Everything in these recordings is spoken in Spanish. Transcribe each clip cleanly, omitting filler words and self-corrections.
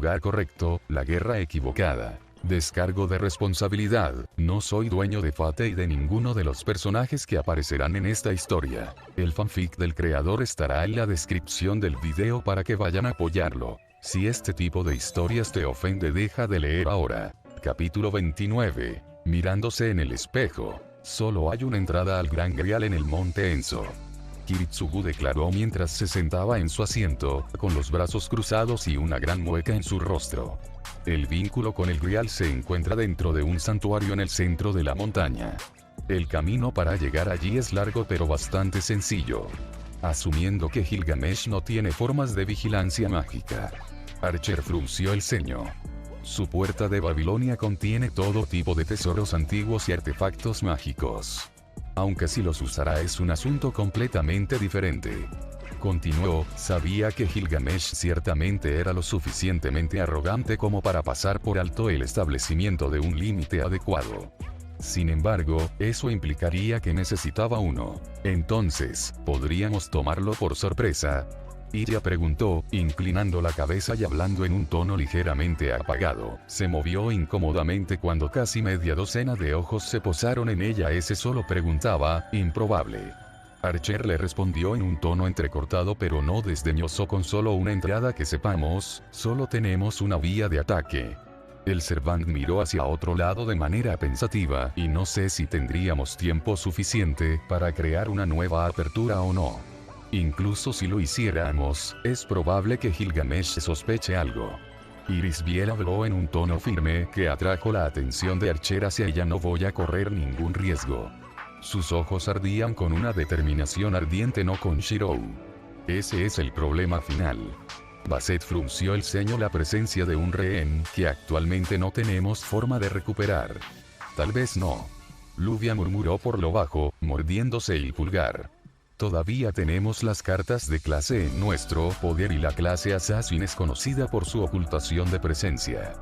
lugar correcto, la guerra equivocada. Descargo de responsabilidad, no soy dueño de Fate y de ninguno de los personajes que aparecerán en esta historia. El fanfic del creador estará en la descripción del video para que vayan a apoyarlo. Si este tipo de historias te ofende, deja de leer ahora. Capítulo 29. Mirándose en el espejo. Solo hay una entrada al Gran Grial en el Monte Enso. Kiritsugu declaró mientras se sentaba en su asiento, con los brazos cruzados y una gran mueca en su rostro. El vínculo con el Grial se encuentra dentro de un santuario en el centro de la montaña. El camino para llegar allí es largo pero bastante sencillo. Asumiendo que Gilgamesh no tiene formas de vigilancia mágica. Archer frunció el ceño. Su puerta de Babilonia contiene todo tipo de tesoros antiguos y artefactos mágicos. Aunque si los usará es un asunto completamente diferente. Continuó, sabía que Gilgamesh ciertamente era lo suficientemente arrogante como para pasar por alto el establecimiento de un límite adecuado. Sin embargo, eso implicaría que necesitaba uno. Entonces, ¿podríamos tomarlo por sorpresa? Iria preguntó, inclinando la cabeza y hablando en un tono ligeramente apagado. Se movió incómodamente cuando casi media docena de ojos se posaron en ella. Ese solo preguntaba, improbable. Archer le respondió en un tono entrecortado pero no desdeñoso: con solo una entrada que sepamos, solo tenemos una vía de ataque. El Servant miró hacia otro lado de manera pensativa, y no sé si tendríamos tiempo suficiente para crear una nueva apertura o no. Incluso si lo hiciéramos, es probable que Gilgamesh sospeche algo. Irisbiel habló en un tono firme que atrajo la atención de Archer hacia ella. No voy a correr ningún riesgo. Sus ojos ardían con una determinación ardiente, no con Shirou. Ese es el problema final. Basset frunció el ceño. La presencia de un rehén que actualmente no tenemos forma de recuperar. Tal vez no. Luvia murmuró por lo bajo, mordiéndose el pulgar. Todavía tenemos las cartas de clase en nuestro poder y la clase Assassin es conocida por su ocultación de presencia.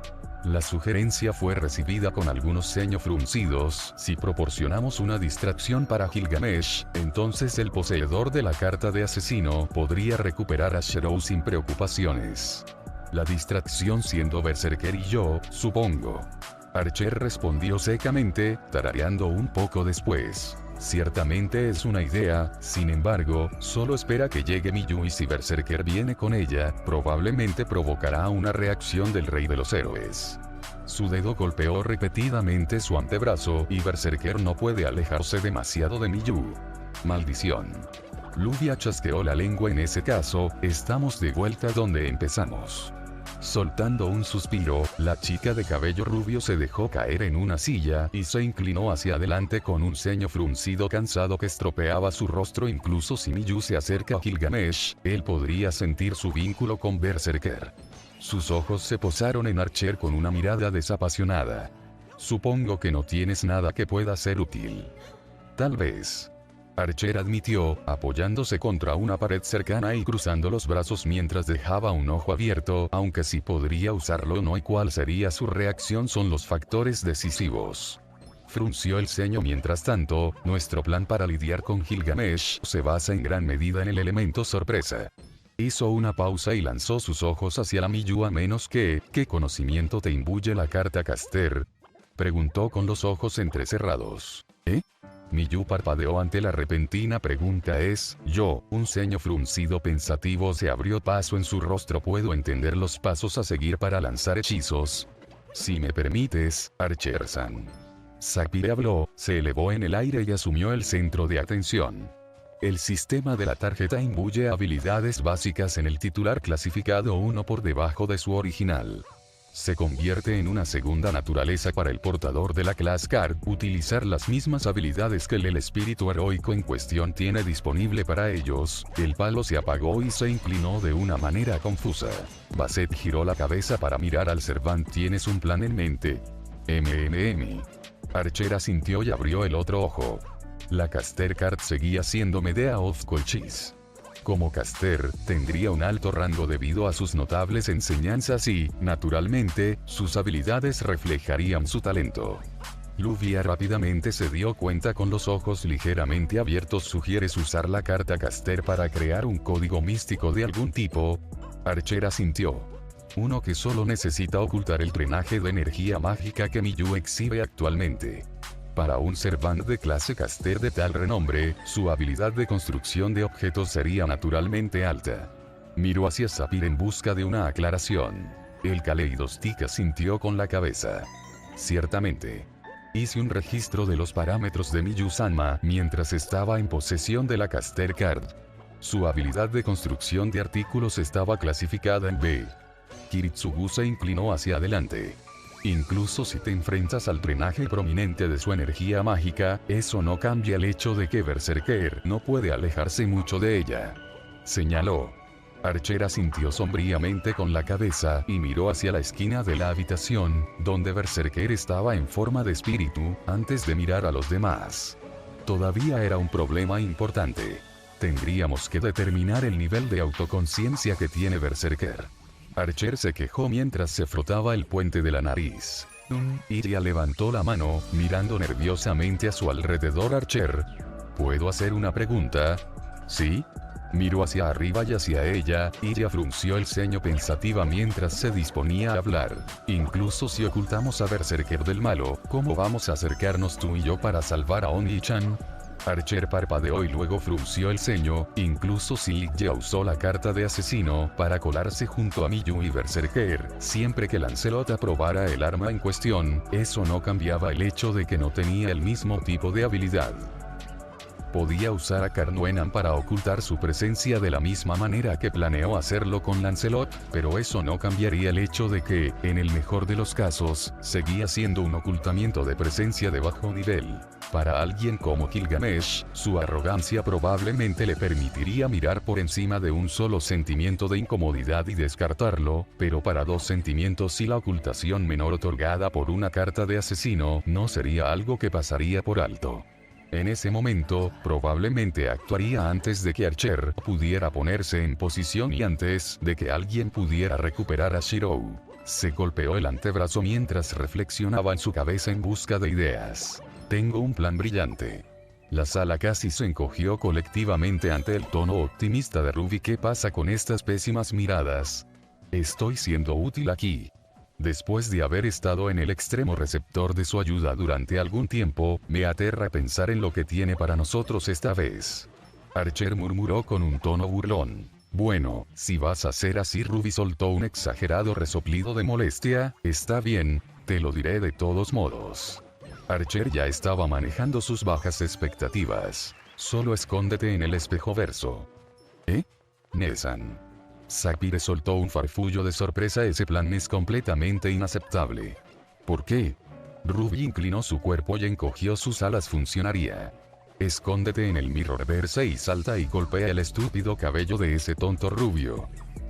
La sugerencia fue recibida con algunos ceños fruncidos. Si proporcionamos una distracción para Gilgamesh, entonces el poseedor de la carta de asesino podría recuperar a Shirou sin preocupaciones. La distracción siendo Berserker y yo, supongo. Archer respondió secamente, tarareando un poco después. Ciertamente es una idea, sin embargo, solo espera que llegue Miyu y si Berserker viene con ella, probablemente provocará una reacción del Rey de los Héroes. Su dedo golpeó repetidamente su antebrazo y Berserker no puede alejarse demasiado de Miyu. Maldición. Luvia chasqueó la lengua. En ese caso, estamos de vuelta donde empezamos. Soltando un suspiro, la chica de cabello rubio se dejó caer en una silla y se inclinó hacia adelante con un ceño fruncido cansado que estropeaba su rostro. Incluso si Miyu se acerca a Gilgamesh, él podría sentir su vínculo con Berserker. Sus ojos se posaron en Archer con una mirada desapasionada. Supongo que no tienes nada que pueda ser útil. Tal vez. Archer admitió, apoyándose contra una pared cercana y cruzando los brazos mientras dejaba un ojo abierto. Aunque sí podría usarlo no y cuál sería su reacción son los factores decisivos. Frunció el ceño. Mientras tanto, nuestro plan para lidiar con Gilgamesh se basa en gran medida en el elemento sorpresa. Hizo una pausa y lanzó sus ojos hacia la Miyu. A menos que, ¿qué conocimiento te imbuye la carta Caster? Preguntó con los ojos entrecerrados. ¿Eh? Miyu parpadeó ante la repentina pregunta. Yo, un ceño fruncido pensativo se abrió paso en su rostro. Puedo entender los pasos a seguir para lanzar hechizos. Si me permites, Archer-san. Sapphire habló, se elevó en el aire y asumió el centro de atención. El sistema de la tarjeta imbuye habilidades básicas en el titular clasificado 1 por debajo de su original. Se convierte en una segunda naturaleza para el portador de la Class Card utilizar las mismas habilidades que el espíritu heroico en cuestión tiene disponible para ellos. El palo se apagó y se inclinó de una manera confusa. Basset giró la cabeza para mirar al Servant. ¿Tienes un plan en mente? Archer asintió y abrió el otro ojo. La Caster Card seguía siendo Medea of Colchis. Como caster, tendría un alto rango debido a sus notables enseñanzas y, naturalmente, sus habilidades reflejarían su talento. Luvia rápidamente se dio cuenta con los ojos ligeramente abiertos. ¿Sugieres usar la carta caster para crear un código místico de algún tipo? Archer asintió. Uno que solo necesita ocultar el drenaje de energía mágica que Miyu exhibe actualmente. Para un servant de clase caster de tal renombre, su habilidad de construcción de objetos sería naturalmente alta. Miró hacia Sapir en busca de una aclaración. El Kaleidostic asintió con la cabeza. Ciertamente. Hice un registro de los parámetros de Miyu-sama mientras estaba en posesión de la Caster Card. Su habilidad de construcción de artículos estaba clasificada en B. Kiritsugu se inclinó hacia adelante. Incluso si te enfrentas al drenaje prominente de su energía mágica, eso no cambia el hecho de que Berserker no puede alejarse mucho de ella. Señaló. Archer asintió sombríamente con la cabeza y miró hacia la esquina de la habitación, donde Berserker estaba en forma de espíritu, antes de mirar a los demás. Todavía era un problema importante. Tendríamos que determinar el nivel de autoconciencia que tiene Berserker. Archer se quejó mientras se frotaba el puente de la nariz. Iria levantó la mano, mirando nerviosamente a su alrededor. Archer, ¿puedo hacer una pregunta? ¿Sí? Miró hacia arriba y hacia ella. Iria frunció el ceño pensativa mientras se disponía a hablar. Incluso si ocultamos a Berserker del malo, ¿cómo vamos a acercarnos tú y yo para salvar a Oni-chan? Archer parpadeó y luego frunció el ceño. Incluso si Ligia usó la carta de asesino para colarse junto a Miyu y Berserker, siempre que Lancelot aprobara el arma en cuestión, eso no cambiaba el hecho de que no tenía el mismo tipo de habilidad. Podía usar a Carnuenan para ocultar su presencia de la misma manera que planeó hacerlo con Lancelot, pero eso no cambiaría el hecho de que, en el mejor de los casos, seguía siendo un ocultamiento de presencia de bajo nivel. Para alguien como Gilgamesh, su arrogancia probablemente le permitiría mirar por encima de un solo sentimiento de incomodidad y descartarlo, pero para dos sentimientos y la ocultación menor otorgada por una carta de asesino no sería algo que pasaría por alto. En ese momento, probablemente actuaría antes de que Archer pudiera ponerse en posición y antes de que alguien pudiera recuperar a Shirou. Se golpeó el antebrazo mientras reflexionaba en su cabeza en busca de ideas. Tengo un plan brillante. La sala casi se encogió colectivamente ante el tono optimista de Ruby. ¿Qué pasa con estas pésimas miradas? Estoy siendo útil aquí. Después de haber estado en el extremo receptor de su ayuda durante algún tiempo, me aterra pensar en lo que tiene para nosotros esta vez. Archer murmuró con un tono burlón. Bueno, si vas a ser así. Ruby soltó un exagerado resoplido de molestia. Está bien, te lo diré de todos modos. Archer ya estaba manejando sus bajas expectativas. Solo escóndete en el espejo verso. ¿Eh? Nesan. Sapphire soltó un farfullo de sorpresa. Ese plan es completamente inaceptable. ¿Por qué? Ruby inclinó su cuerpo y encogió sus alas. Funcionaría. Escóndete en el Mirrorverse y salta y golpea el estúpido cabello de ese tonto rubio.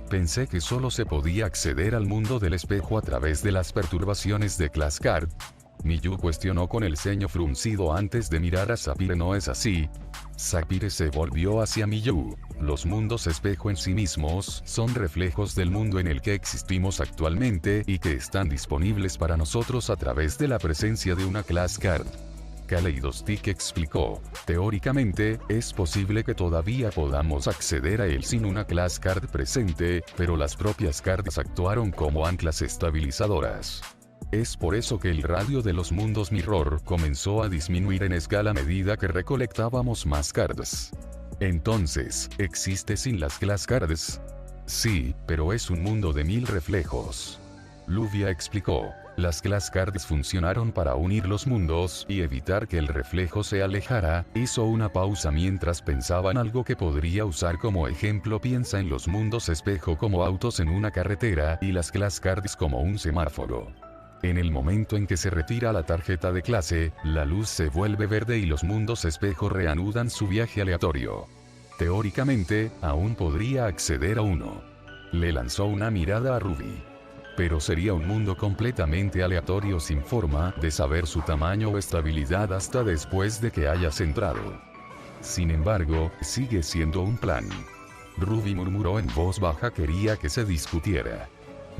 Pensé que solo se podía acceder al mundo del espejo a través de las perturbaciones de Class Card. Miyu cuestionó con el ceño fruncido antes de mirar a Sapphire. ¿No es así? Sapphire se volvió hacia Miyu. Los mundos espejo en sí mismos son reflejos del mundo en el que existimos actualmente y que están disponibles para nosotros a través de la presencia de una Class Card. Kaleidostic explicó. Teóricamente, es posible que todavía podamos acceder a él sin una Class Card presente, pero las propias cards actuaron como anclas estabilizadoras. Es por eso que el radio de los mundos Mirror comenzó a disminuir en escala a medida que recolectábamos más cards. Entonces, ¿existe sin las Class Cards? Sí, pero es un mundo de 1000 reflejos. Luvia explicó. Las Class Cards funcionaron para unir los mundos y evitar que el reflejo se alejara. Hizo una pausa mientras pensaba en algo que podría usar como ejemplo. Piensa en los mundos espejo como autos en una carretera y las Class Cards como un semáforo. En el momento en que se retira la tarjeta de clase, la luz se vuelve verde y los mundos espejo reanudan su viaje aleatorio. Teóricamente, aún podría acceder a uno. Le lanzó una mirada a Ruby. Pero sería un mundo completamente aleatorio sin forma de saber su tamaño o estabilidad hasta después de que hayas entrado. Sin embargo, sigue siendo un plan. Ruby murmuró en voz baja. Quería que se discutiera.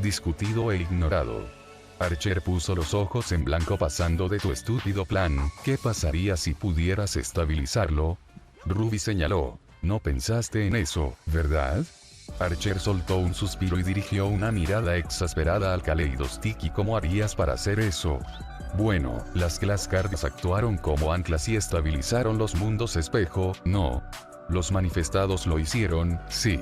Discutido e ignorado. Archer puso los ojos en blanco. Pasando de tu estúpido plan, ¿qué pasaría si pudieras estabilizarlo? Ruby señaló. No pensaste en eso, ¿verdad? Archer soltó un suspiro y dirigió una mirada exasperada al Kaleidostic. ¿Y cómo harías para hacer eso? Bueno, las Class Cards actuaron como anclas y estabilizaron los mundos espejo, ¿no? Los manifestados lo hicieron, sí.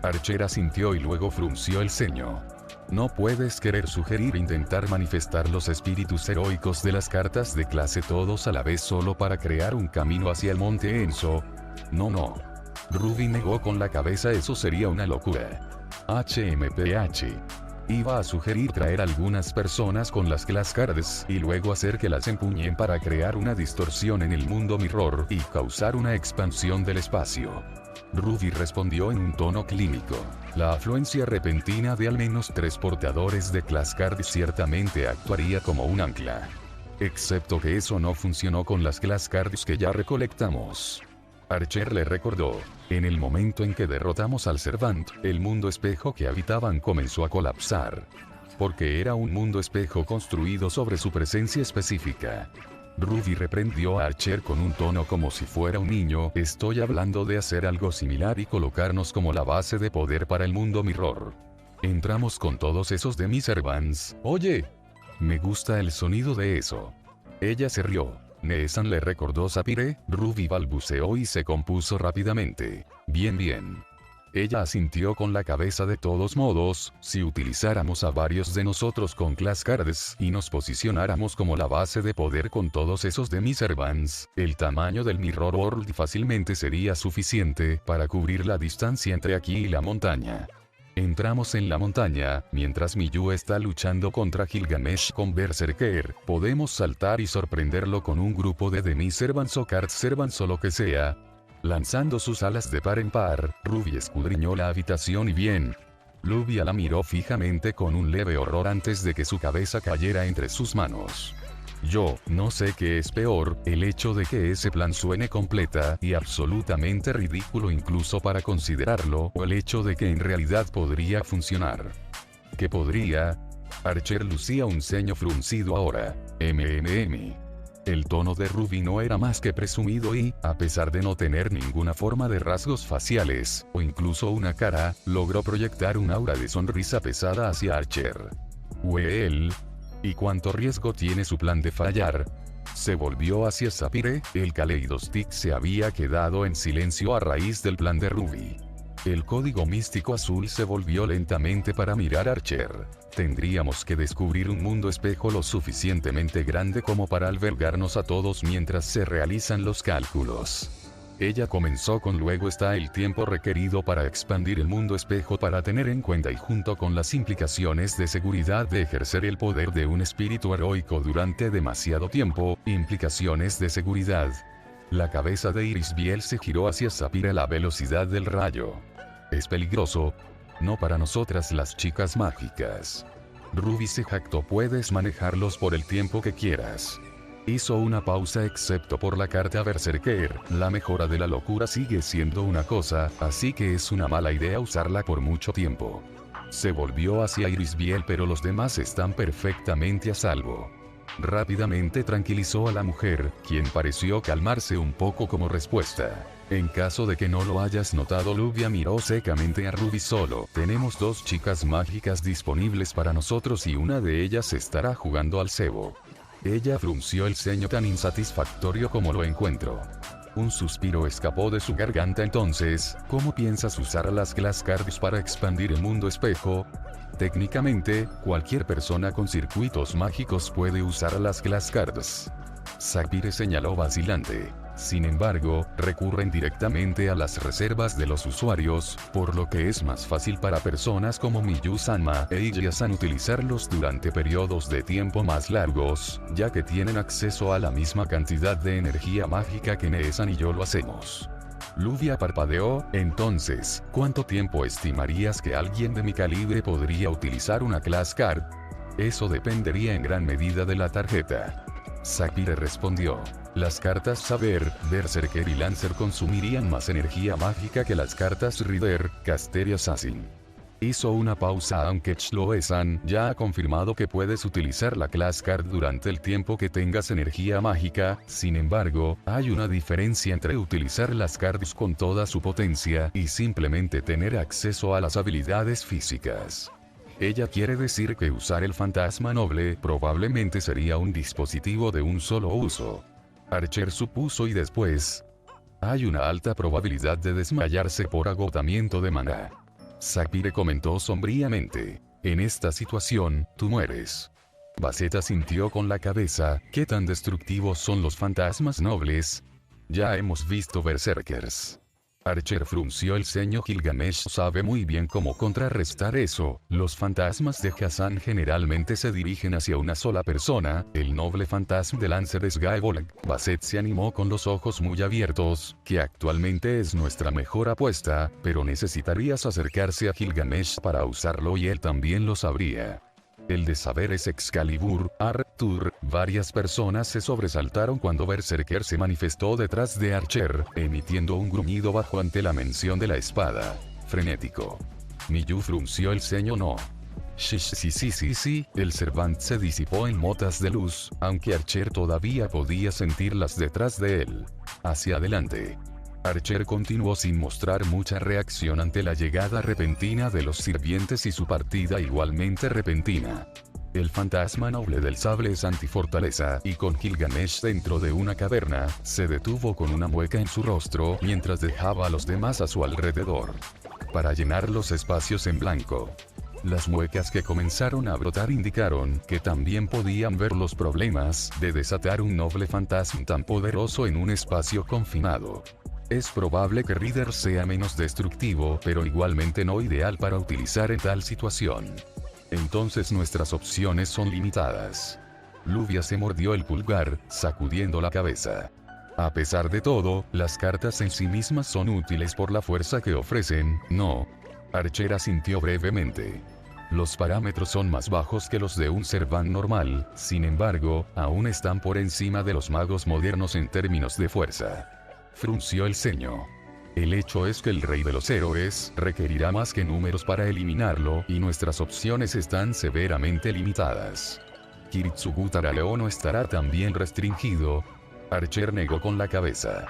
Archer asintió y luego frunció el ceño. No puedes querer sugerir intentar manifestar los espíritus heroicos de las cartas de clase todos a la vez solo para crear un camino hacia el monte Enso. No. Ruby negó con la cabeza. Eso sería una locura. HMPH. Iba a sugerir traer algunas personas con las Class Cards y luego hacer que las empuñen para crear una distorsión en el mundo Mirror y causar una expansión del espacio. Ruby respondió en un tono clínico. La afluencia repentina de al menos 3 portadores de Class Cards ciertamente actuaría como un ancla. Excepto que eso no funcionó con las Class Cards que ya recolectamos. Archer le recordó. En el momento en que derrotamos al Servant, el mundo espejo que habitaban comenzó a colapsar. Porque era un mundo espejo construido sobre su presencia específica. Ruby reprendió a Archer con un tono como si fuera un niño. Estoy hablando de hacer algo similar y colocarnos como la base de poder para el mundo Mirror. Entramos con todos esos de mis servants. Oye, me gusta el sonido de eso. Ella se rió. Neesan le recordó Sapphire. Ruby balbuceó y se compuso rápidamente. Bien. Ella asintió con la cabeza. De todos modos, si utilizáramos a varios de nosotros con Class Cards y nos posicionáramos como la base de poder con todos esos de mis servants, el tamaño del Mirror World fácilmente sería suficiente para cubrir la distancia entre aquí y la montaña. Entramos en la montaña, mientras Miyu está luchando contra Gilgamesh con Berserker, podemos saltar y sorprenderlo con un grupo de Demis Servants o Card Servants o lo que sea. Lanzando sus alas de par en par, Ruby escudriñó la habitación y bien. Luvia la miró fijamente con un leve horror antes de que su cabeza cayera entre sus manos. Yo no sé qué es peor, el hecho de que ese plan suene completa y absolutamente ridículo incluso para considerarlo, o el hecho de que en realidad podría funcionar. ¿Qué podría? Archer lucía un ceño fruncido ahora. El tono de Ruby no era más que presumido y, a pesar de no tener ninguna forma de rasgos faciales, o incluso una cara, logró proyectar un aura de sonrisa pesada hacia Archer. Well, ¿y cuánto riesgo tiene su plan de fallar? Se volvió hacia Sapphire. El Kaleidostic se había quedado en silencio a raíz del plan de Ruby. El código místico azul se volvió lentamente para mirar a Archer. Tendríamos que descubrir un mundo espejo lo suficientemente grande como para albergarnos a todos mientras se realizan los cálculos. Ella comenzó con luego está el tiempo requerido para expandir el mundo espejo para tener en cuenta y junto con las implicaciones de seguridad de ejercer el poder de un espíritu heroico durante demasiado tiempo, implicaciones de seguridad. La cabeza de Iris Biel se giró hacia Sapphire a la velocidad del rayo. Es peligroso. No para nosotras las chicas mágicas. Ruby se jactó. Puedes manejarlos por el tiempo que quieras. Hizo una pausa. Excepto por la carta Berserker, la mejora de la locura sigue siendo una cosa, así que es una mala idea usarla por mucho tiempo. Se volvió hacia Iris Biel pero los demás están perfectamente a salvo. Rápidamente tranquilizó a la mujer, quien pareció calmarse un poco como respuesta. En caso de que no lo hayas notado, Luvia miró secamente a Ruby. Solo tenemos 2 chicas mágicas disponibles para nosotros y una de ellas estará jugando al cebo. Ella frunció el ceño. Tan insatisfactorio como lo encuentro. Un suspiro escapó de su garganta. Entonces, ¿cómo piensas usar las Class Cards para expandir el mundo espejo? Técnicamente, cualquier persona con circuitos mágicos puede usar las Class Cards. Sapphire señaló vacilante. Sin embargo, recurren directamente a las reservas de los usuarios, por lo que es más fácil para personas como Miyu-sama e Iya-san utilizarlos durante periodos de tiempo más largos, ya que tienen acceso a la misma cantidad de energía mágica que Neesan y yo lo hacemos. Luvia parpadeó. Entonces, ¿cuánto tiempo estimarías que alguien de mi calibre podría utilizar una Class Card? Eso dependería en gran medida de la tarjeta. Sapphire respondió. Las cartas Saber, Berserker y Lancer consumirían más energía mágica que las cartas Reader, Caster y Assassin. Hizo una pausa aunque Chloe-san ya ha confirmado que puedes utilizar la Class Card durante el tiempo que tengas energía mágica, sin embargo, hay una diferencia entre utilizar las cards con toda su potencia y simplemente tener acceso a las habilidades físicas. Ella quiere decir que usar el fantasma noble probablemente sería un dispositivo de un solo uso. Archer supuso y después, hay una alta probabilidad de desmayarse por agotamiento de maná. Sapphire comentó sombríamente. En esta situación, tú mueres. Basset asintió con la cabeza. ¿Qué tan destructivos son los fantasmas nobles? Ya hemos visto berserkers. Archer frunció el ceño. Gilgamesh sabe muy bien cómo contrarrestar eso. Los fantasmas de Hassan generalmente se dirigen hacia una sola persona, el noble fantasma de Lancer Sgaebolg. Basset se animó con los ojos muy abiertos, que actualmente es nuestra mejor apuesta, pero necesitarías acercarse a Gilgamesh para usarlo y él también lo sabría. El de saber es Excalibur, Arthur. Varias personas se sobresaltaron cuando Berserker se manifestó detrás de Archer, emitiendo un gruñido bajo ante la mención de la espada. Frenético. Miyu frunció el ceño. No. Sí. El Servant se disipó en motas de luz, aunque Archer todavía podía sentirlas detrás de él. Hacia adelante. Archer continuó sin mostrar mucha reacción ante la llegada repentina de los sirvientes y su partida igualmente repentina. El fantasma noble del sable es antifortaleza y con Gilgamesh dentro de una caverna, se detuvo con una mueca en su rostro mientras dejaba a los demás a su alrededor. Para llenar los espacios en blanco. Las muecas que comenzaron a brotar indicaron que también podían ver los problemas de desatar un noble fantasma tan poderoso en un espacio confinado. Es probable que Reader sea menos destructivo, pero igualmente no ideal para utilizar en tal situación. Entonces nuestras opciones son limitadas. Luvia se mordió el pulgar, sacudiendo la cabeza. A pesar de todo, las cartas en sí mismas son útiles por la fuerza que ofrecen, ¿no? Archer asintió brevemente. Los parámetros son más bajos que los de un Servant normal, sin embargo, aún están por encima de los magos modernos en términos de fuerza. Frunció el ceño. El hecho es que el rey de los héroes requerirá más que números para eliminarlo y nuestras opciones están severamente limitadas. Kiritsugu Taraleo no estará también restringido. Archer negó con la cabeza.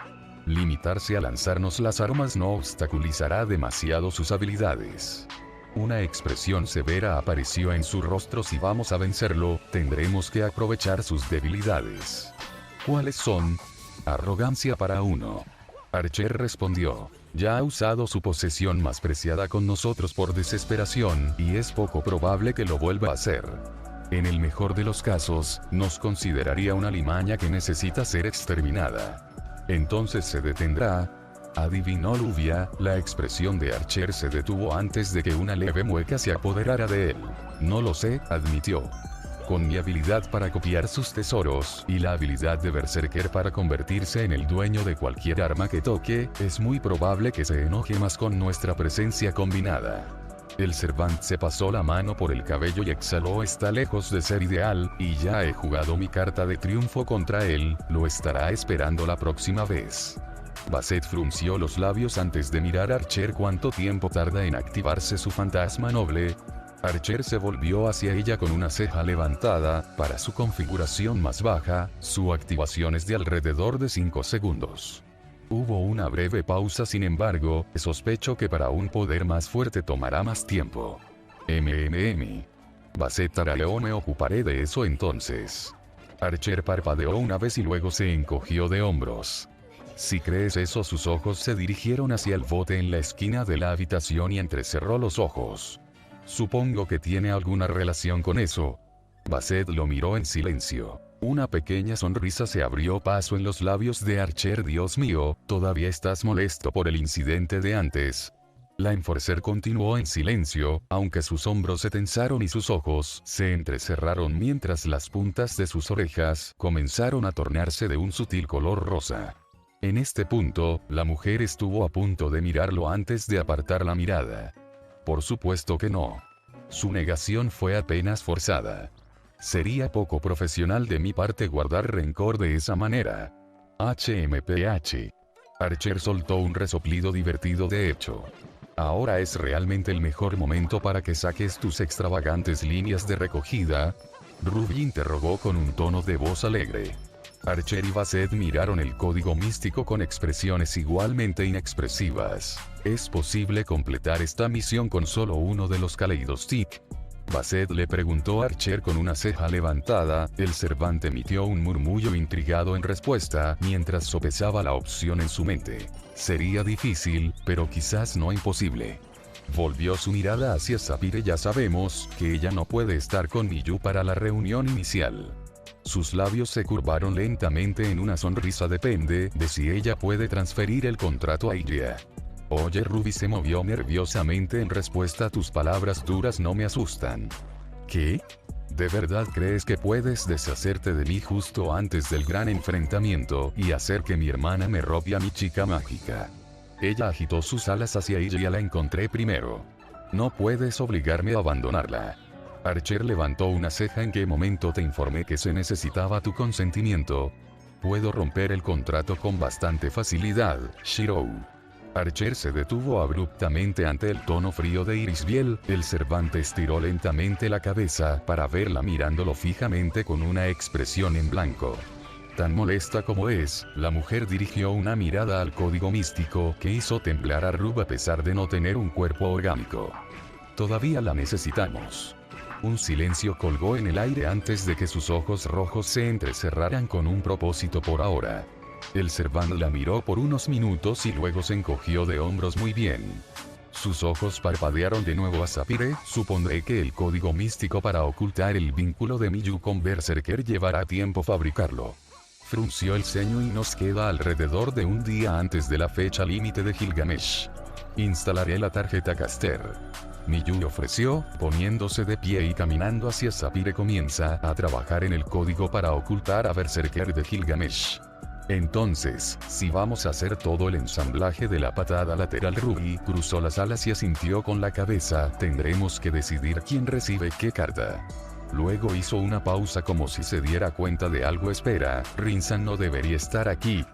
Limitarse a lanzarnos las armas no obstaculizará demasiado sus habilidades. Una expresión severa apareció en su rostro. Si vamos a vencerlo, tendremos que aprovechar sus debilidades. ¿Cuáles son? Arrogancia para uno. Archer respondió. Ya ha usado su posesión más preciada con nosotros por desesperación, y es poco probable que lo vuelva a hacer. En el mejor de los casos, nos consideraría una limaña que necesita ser exterminada. Entonces se detendrá. Adivinó Luvia. La expresión de Archer se detuvo antes de que una leve mueca se apoderara de él. No lo sé, admitió. Con mi habilidad para copiar sus tesoros, y la habilidad de Berserker para convertirse en el dueño de cualquier arma que toque, es muy probable que se enoje más con nuestra presencia combinada. El Servant se pasó la mano por el cabello y exhaló. Está lejos de ser ideal, y ya he jugado mi carta de triunfo contra él, lo estará esperando la próxima vez. Basset frunció los labios antes de mirar a Archer. ¿Cuánto tiempo tarda en activarse su fantasma noble? Archer se volvió hacia ella con una ceja levantada. Para su configuración más baja, su activación es de alrededor de 5 segundos. Hubo una breve pausa. Sin embargo, sospecho que para un poder más fuerte tomará más tiempo. Basset taraleó. Me ocuparé de eso entonces. Archer parpadeó una vez y luego se encogió de hombros. Si crees eso. Sus ojos se dirigieron hacia el bote en la esquina de la habitación y entrecerró los ojos. Supongo que tiene alguna relación con eso. Basset lo miró en silencio. Una pequeña sonrisa se abrió paso en los labios de Archer. Dios mío, ¿todavía estás molesto por el incidente de antes? La Enforcer continuó en silencio, aunque sus hombros se tensaron y sus ojos se entrecerraron mientras las puntas de sus orejas comenzaron a tornarse de un sutil color rosa. En este punto, la mujer estuvo a punto de mirarlo antes de apartar la mirada. Por supuesto que no. Su negación fue apenas forzada. Sería poco profesional de mi parte guardar rencor de esa manera. HMPH. Archer soltó un resoplido divertido. De hecho, ¿Ahora es realmente el mejor momento para que saques tus extravagantes líneas de recogida? Ruby interrogó con un tono de voz alegre. Archer y Basset miraron el código místico con expresiones igualmente inexpresivas. ¿Es posible completar esta misión con solo uno de los Kaleidostick? Basset le preguntó a Archer con una ceja levantada. El Cervante emitió un murmullo intrigado en respuesta, mientras sopesaba la opción en su mente. Sería difícil, pero quizás no imposible. Volvió su mirada hacia Sapphire. Ya sabemos que ella no puede estar con Miyu para la reunión inicial. Sus labios se curvaron lentamente en una sonrisa. Depende de si ella puede transferir el contrato a ella. Oye, Ruby se movió nerviosamente en respuesta. Tus palabras duras no me asustan. ¿Qué? ¿De verdad crees que puedes deshacerte de mí justo antes del gran enfrentamiento y hacer que mi hermana me robe a mi chica mágica? Ella agitó sus alas hacia ella. La encontré primero. No puedes obligarme a abandonarla. Archer levantó una ceja. ¿En qué momento te informé que se necesitaba tu consentimiento? Puedo romper el contrato con bastante facilidad, Shirou. Archer se detuvo abruptamente ante el tono frío de Irisbiel. El Cervante estiró lentamente la cabeza para verla mirándolo fijamente con una expresión en blanco. Tan molesta como es, la mujer dirigió una mirada al código místico que hizo temblar a Ruby a pesar de no tener un cuerpo orgánico. Todavía la necesitamos. Un silencio colgó en el aire antes de que sus ojos rojos se entrecerraran con un propósito por ahora. El Cervante la miró por unos minutos y luego se encogió de hombros. Muy bien. Sus ojos parpadearon de nuevo a Sapphire. Supondré que el código místico para ocultar el vínculo de Miyu con Berserker llevará tiempo fabricarlo. Frunció el ceño. Y nos queda alrededor de un día antes de la fecha límite de Gilgamesh. Instalaré la tarjeta Caster. Miyu ofreció, poniéndose de pie y caminando hacia Sapphire. Comienza a trabajar en el código para ocultar a Berserker de Gilgamesh. Entonces, si vamos a hacer todo el ensamblaje de la patada lateral. Ruby cruzó las alas y asintió con la cabeza. Tendremos que decidir quién recibe qué carta. Luego hizo una pausa como si se diera cuenta de algo. Espera, Rinzan no debería estar aquí.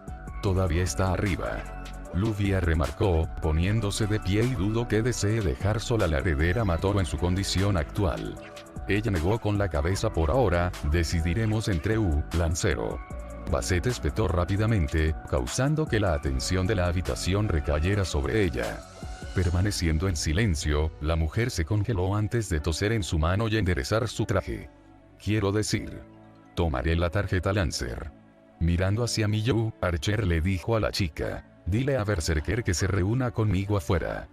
Todavía está arriba. Luvia remarcó, poniéndose de pie. Y dudo que desee dejar sola a la heredera Matoro en su condición actual. Ella negó con la cabeza. Por ahora, decidiremos entre Lancero. Basset espetó rápidamente, causando que la atención de la habitación recayera sobre ella. Permaneciendo en silencio, la mujer se congeló antes de toser en su mano y enderezar su traje. Quiero decir, tomaré la tarjeta Lancer. Mirando hacia Miyu, Archer le dijo a la chica, dile a Berserker que se reúna conmigo afuera.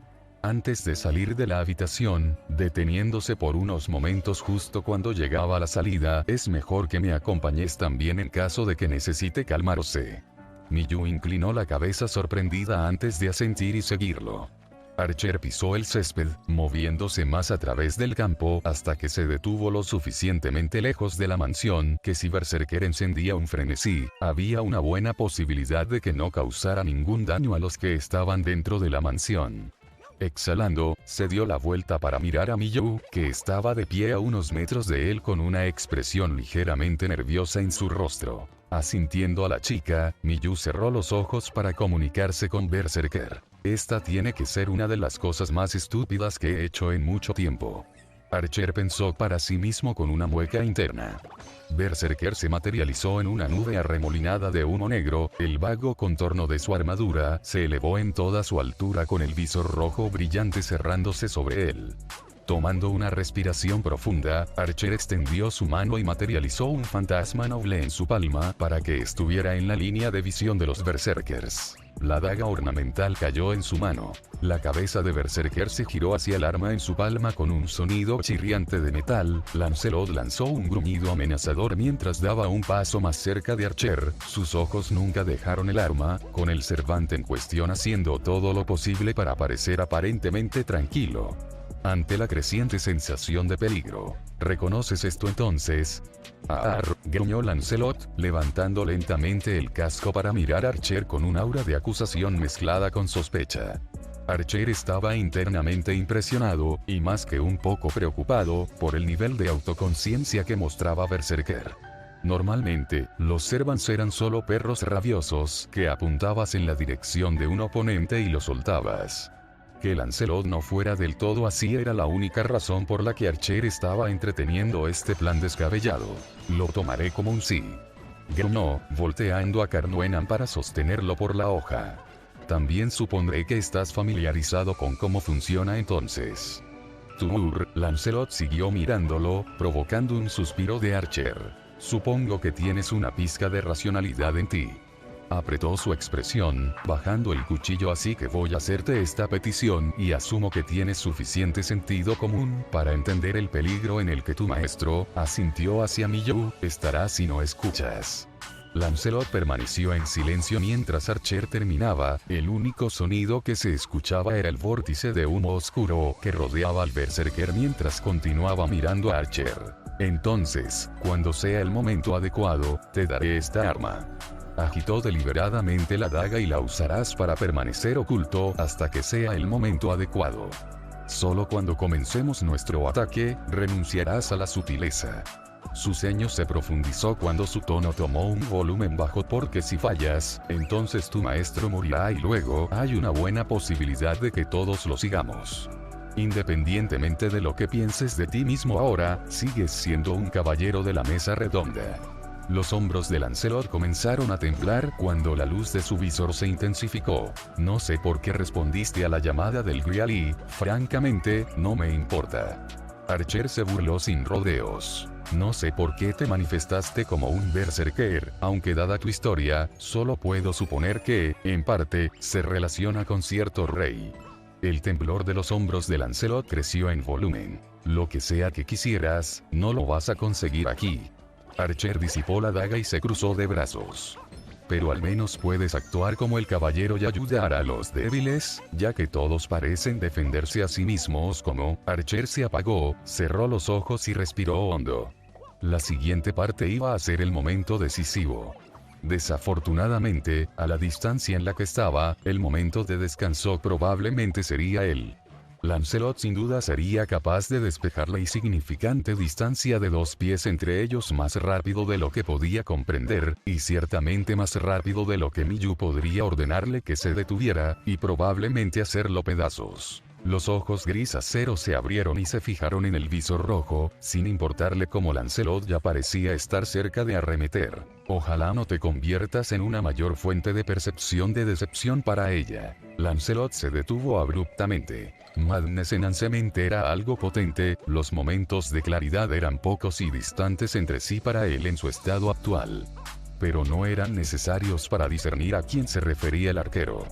Antes de salir de la habitación, deteniéndose por unos momentos justo cuando llegaba a la salida, es mejor que me acompañes también en caso de que necesite calmarse. Miyu inclinó la cabeza sorprendida antes de asentir y seguirlo. Archer pisó el césped, moviéndose más a través del campo hasta que se detuvo lo suficientemente lejos de la mansión que si Berserker encendía un frenesí, había una buena posibilidad de que no causara ningún daño a los que estaban dentro de la mansión. Exhalando, se dio la vuelta para mirar a Miyu, que estaba de pie a unos metros de él con una expresión ligeramente nerviosa en su rostro. Asintiendo a la chica, Miyu cerró los ojos para comunicarse con Berserker. Esta tiene que ser una de las cosas más estúpidas que he hecho en mucho tiempo. Archer pensó para sí mismo con una mueca interna. Berserker se materializó en una nube arremolinada de humo negro. El vago contorno de su armadura se elevó en toda su altura con el visor rojo brillante cerrándose sobre él. Tomando una respiración profunda, Archer extendió su mano y materializó un fantasma noble en su palma para que estuviera en la línea de visión de los berserkers. La daga ornamental cayó en su mano. La cabeza de Berserker se giró hacia el arma en su palma con un sonido chirriante de metal. Lancelot lanzó un gruñido amenazador mientras daba un paso más cerca de Archer. Sus ojos nunca dejaron el arma, con el Cervante en cuestión haciendo todo lo posible para parecer aparentemente tranquilo. Ante la creciente sensación de peligro. ¿Reconoces esto entonces? Gruñó Lancelot, levantando lentamente el casco para mirar a Archer con un aura de acusación mezclada con sospecha. Archer estaba internamente impresionado, y más que un poco preocupado, por el nivel de autoconciencia que mostraba Berserker. Normalmente, los Servants eran solo perros rabiosos que apuntabas en la dirección de un oponente y lo soltabas. Que Lancelot no fuera del todo así era la única razón por la que Archer estaba entreteniendo este plan descabellado. Lo tomaré como un sí. Gruñó, volteando a Carnuenan para sostenerlo por la hoja. También supondré que estás familiarizado con cómo funciona entonces. Lancelot siguió mirándolo, provocando un suspiro de Archer. Supongo que tienes una pizca de racionalidad en ti. Apretó su expresión, bajando el cuchillo, así que voy a hacerte esta petición y asumo que tienes suficiente sentido común para entender el peligro en el que tu maestro, asintió hacia Miyu, estará si no escuchas. Lancelot permaneció en silencio mientras Archer terminaba. El único sonido que se escuchaba era el vórtice de humo oscuro que rodeaba al berserker mientras continuaba mirando a Archer. Entonces, cuando sea el momento adecuado, te daré esta arma. Agitó deliberadamente la daga y la usarás para permanecer oculto hasta que sea el momento adecuado. Solo cuando comencemos nuestro ataque, renunciarás a la sutileza. Su ceño se profundizó cuando su tono tomó un volumen bajo, porque si fallas, entonces tu maestro morirá y luego hay una buena posibilidad de que todos lo sigamos. Independientemente de lo que pienses de ti mismo ahora, sigues siendo un caballero de la mesa redonda. Los hombros de Lancelot comenzaron a temblar cuando la luz de su visor se intensificó. No sé por qué respondiste a la llamada del Grial y, francamente, no me importa. Archer se burló sin rodeos. No sé por qué te manifestaste como un berserker, aunque dada tu historia, solo puedo suponer que, en parte, se relaciona con cierto rey. El temblor de los hombros de Lancelot creció en volumen. Lo que sea que quisieras, no lo vas a conseguir aquí. Archer disipó la daga y se cruzó de brazos. Pero al menos puedes actuar como el caballero y ayudar a los débiles, ya que todos parecen defenderse a sí mismos como. Archer se apagó, cerró los ojos y respiró hondo. La siguiente parte iba a ser el momento decisivo. Desafortunadamente, a la distancia en la que estaba, el momento de descanso probablemente sería él. Lancelot sin duda sería capaz de despejar la insignificante distancia de 2 pies entre ellos más rápido de lo que podía comprender, y ciertamente más rápido de lo que Miyu podría ordenarle que se detuviera, y probablemente hacerlo pedazos. Los ojos gris acero se abrieron y se fijaron en el visor rojo, sin importarle cómo Lancelot ya parecía estar cerca de arremeter. Ojalá no te conviertas en una mayor fuente de percepción de decepción para ella. Lancelot se detuvo abruptamente. Madness en Ansement era algo potente, los momentos de claridad eran pocos y distantes entre sí para él en su estado actual. Pero no eran necesarios para discernir a quién se refería el arquero.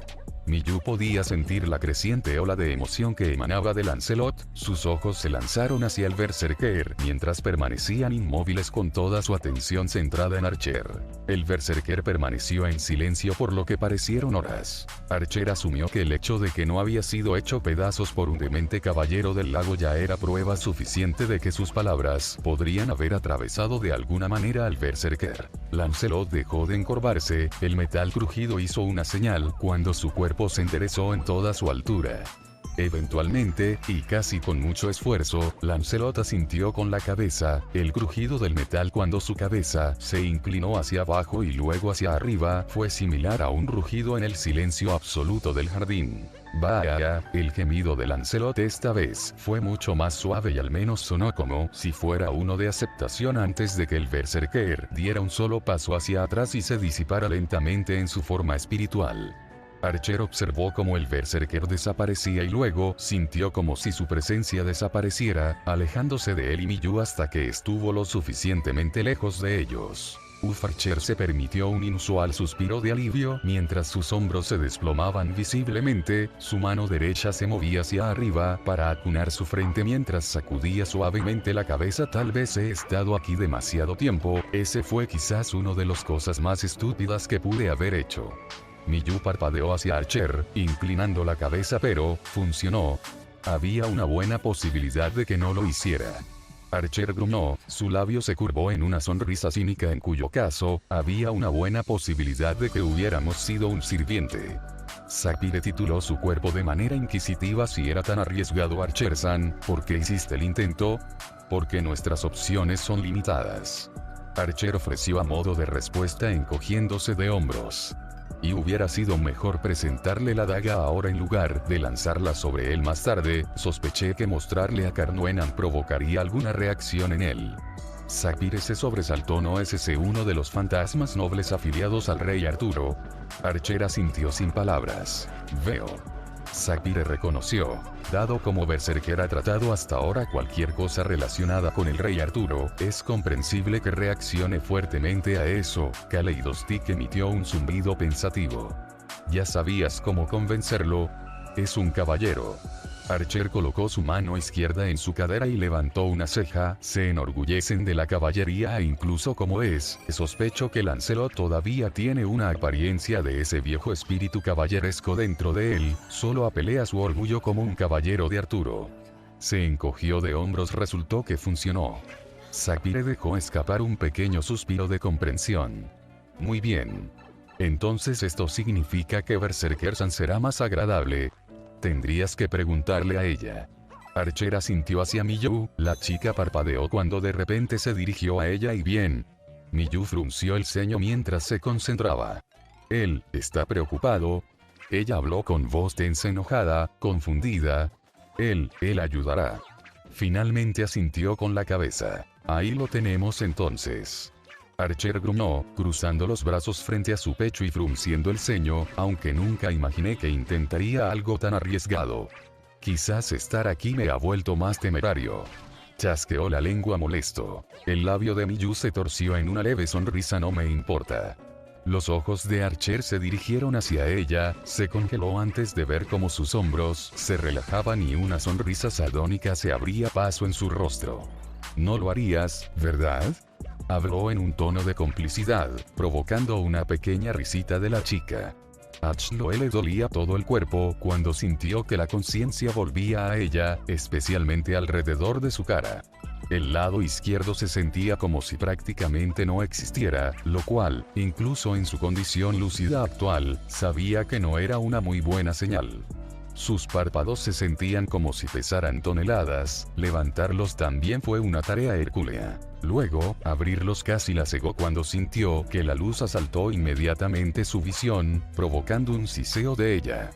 Miyu podía sentir la creciente ola de emoción que emanaba de Lancelot. Sus ojos se lanzaron hacia el berserker mientras permanecían inmóviles con toda su atención centrada en Archer. El berserker permaneció en silencio por lo que parecieron horas. Archer asumió que el hecho de que no había sido hecho pedazos por un demente caballero del lago ya era prueba suficiente de que sus palabras podrían haber atravesado de alguna manera al berserker. Lancelot dejó de encorvarse, el metal crujido hizo una señal cuando su cuerpo se enderezó en toda su altura. Eventualmente, y casi con mucho esfuerzo, Lancelot asintió con la cabeza. El crujido del metal cuando su cabeza se inclinó hacia abajo y luego hacia arriba fue similar a un rugido en el silencio absoluto del jardín. Vaya, el gemido de Lancelot esta vez fue mucho más suave y al menos sonó como si fuera uno de aceptación antes de que el berserker diera un solo paso hacia atrás y se disipara lentamente en su forma espiritual. Archer observó cómo el berserker desaparecía y luego sintió como si su presencia desapareciera, alejándose de él y Miyu hasta que estuvo lo suficientemente lejos de ellos. Archer se permitió un inusual suspiro de alivio mientras sus hombros se desplomaban visiblemente. Su mano derecha se movía hacia arriba para acunar su frente mientras sacudía suavemente la cabeza. Tal vez he estado aquí demasiado tiempo. Ese fue quizás uno de las cosas más estúpidas que pude haber hecho. Miyu parpadeó hacia Archer, inclinando la cabeza, pero funcionó. Había una buena posibilidad de que no lo hiciera. Archer gruñó, su labio se curvó en una sonrisa cínica en cuyo caso, había una buena posibilidad de que hubiéramos sido un sirviente. Sapphire tituló su cuerpo de manera inquisitiva. Si era tan arriesgado Archer-san, ¿por qué hiciste el intento? Porque nuestras opciones son limitadas. Archer ofreció a modo de respuesta encogiéndose de hombros. Y hubiera sido mejor presentarle la daga ahora en lugar de lanzarla sobre él más tarde. Sospeché que mostrarle a Carnuenan provocaría alguna reacción en él. Sapphire se sobresaltó. ¿No es ese uno de los fantasmas nobles afiliados al rey Arturo? Archer asintió sin palabras. Veo. Sapphire reconoció. Dado como Berserker ha tratado hasta ahora cualquier cosa relacionada con el rey Arturo, es comprensible que reaccione fuertemente a eso. Kaleidostic emitió un zumbido pensativo. ¿Ya sabías cómo convencerlo? Es un caballero. Archer colocó su mano izquierda en su cadera y levantó una ceja. Se enorgullecen de la caballería e incluso como es, sospecho que Lancelot todavía tiene una apariencia de ese viejo espíritu caballeresco dentro de él, solo apelea su orgullo como un caballero de Arturo. Se encogió de hombros. Resultó que funcionó. Sapphire dejó escapar un pequeño suspiro de comprensión. Muy bien. Entonces esto significa que Berserker-san será más agradable. Tendrías que preguntarle a ella. Archer asintió hacia Miyu. La chica parpadeó cuando de repente se dirigió a ella y bien. Miyu frunció el ceño mientras se concentraba. Él está preocupado. Ella habló con voz tensa, enojada, confundida. Él ayudará. Finalmente asintió con la cabeza. Ahí lo tenemos entonces. Archer gruñó, cruzando los brazos frente a su pecho y frunciendo el ceño, aunque nunca imaginé que intentaría algo tan arriesgado. Quizás estar aquí me ha vuelto más temerario. Chasqueó la lengua molesto. El labio de Miyu se torció en una leve sonrisa. No me importa. Los ojos de Archer se dirigieron hacia ella. Se congeló antes de ver cómo sus hombros se relajaban y una sonrisa sardónica se abría paso en su rostro. No lo harías, ¿verdad? Habló en un tono de complicidad, provocando una pequeña risita de la chica. A Chloe le dolía todo el cuerpo cuando sintió que la conciencia volvía a ella, especialmente alrededor de su cara. El lado izquierdo se sentía como si prácticamente no existiera, lo cual, incluso en su condición lúcida actual, sabía que no era una muy buena señal. Sus párpados se sentían como si pesaran toneladas. Levantarlos también fue una tarea hercúlea. Luego, abrirlos casi la cegó cuando sintió que la luz asaltó inmediatamente su visión, provocando un siseo de ella.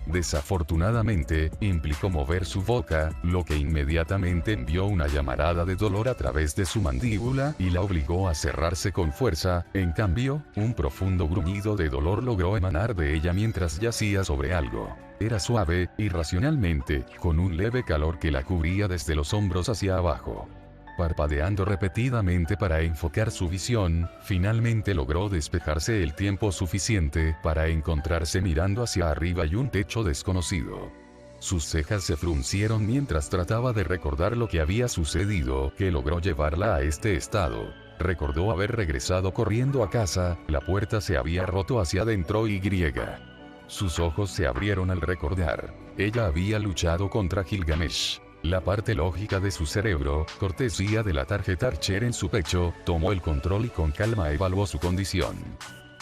Desafortunadamente, implicó mover su boca, lo que inmediatamente envió una llamarada de dolor a través de su mandíbula y la obligó a cerrarse con fuerza. En cambio, un profundo gruñido de dolor logró emanar de ella mientras yacía sobre algo. Era suave, irracionalmente, con un leve calor que la cubría desde los hombros hacia abajo. Parpadeando repetidamente para enfocar su visión, finalmente logró despejarse el tiempo suficiente para encontrarse mirando hacia arriba y un techo desconocido. Sus cejas se fruncieron mientras trataba de recordar lo que había sucedido, que logró llevarla a este estado. Recordó haber regresado corriendo a casa, la puerta se había roto hacia adentro y griega. Sus ojos se abrieron al recordar. Ella había luchado contra Gilgamesh. La parte lógica de su cerebro, cortesía de la tarjeta Archer en su pecho, tomó el control y con calma evaluó su condición.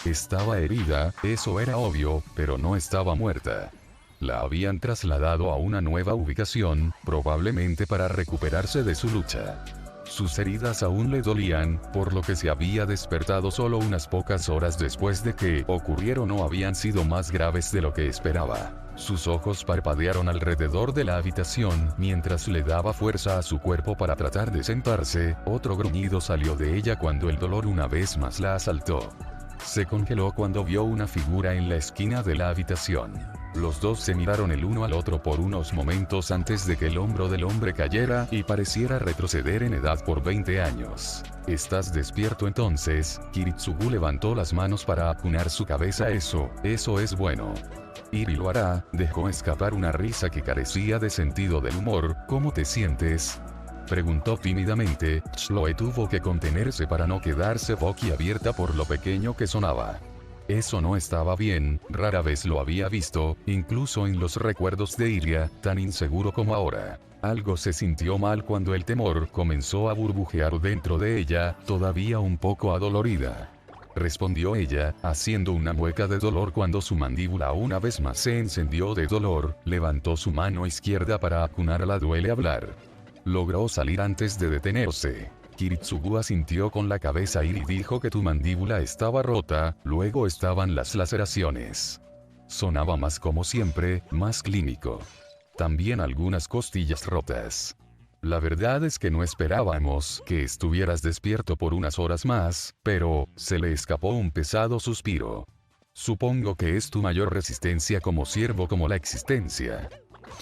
Estaba herida, eso era obvio, pero no estaba muerta. La habían trasladado a una nueva ubicación, probablemente para recuperarse de su lucha. Sus heridas aún le dolían, por lo que se había despertado solo unas pocas horas después de que ocurrieron o habían sido más graves de lo que esperaba. Sus ojos parpadearon alrededor de la habitación mientras le daba fuerza a su cuerpo para tratar de sentarse. Otro gruñido salió de ella cuando el dolor una vez más la asaltó. Se congeló cuando vio una figura en la esquina de la habitación. Los dos se miraron el uno al otro por unos momentos antes de que el hombro del hombre cayera y pareciera retroceder en edad por 20 años. ¿Estás despierto entonces? Kiritsugu levantó las manos para apunar su cabeza. Eso es bueno. Iri lo hará. Dejó escapar una risa que carecía de sentido del humor. ¿Cómo te sientes?, preguntó tímidamente. Chloe tuvo que contenerse para no quedarse boquiabierta por lo pequeño que sonaba. Eso no estaba bien, rara vez lo había visto, incluso en los recuerdos de Iria, tan inseguro como ahora. Algo se sintió mal cuando el temor comenzó a burbujear dentro de ella, todavía un poco adolorida. Respondió ella, haciendo una mueca de dolor cuando su mandíbula una vez más se encendió de dolor. Levantó su mano izquierda para acunarla. Duele hablar. Logró salir antes de detenerse. Kiritsugu asintió con la cabeza y dijo que tu mandíbula estaba rota, luego estaban las laceraciones. Sonaba más como siempre, más clínico. También algunas costillas rotas. La verdad es que no esperábamos que estuvieras despierto por unas horas más, pero, se le escapó un pesado suspiro. Supongo que es tu mayor resistencia como siervo como la existencia.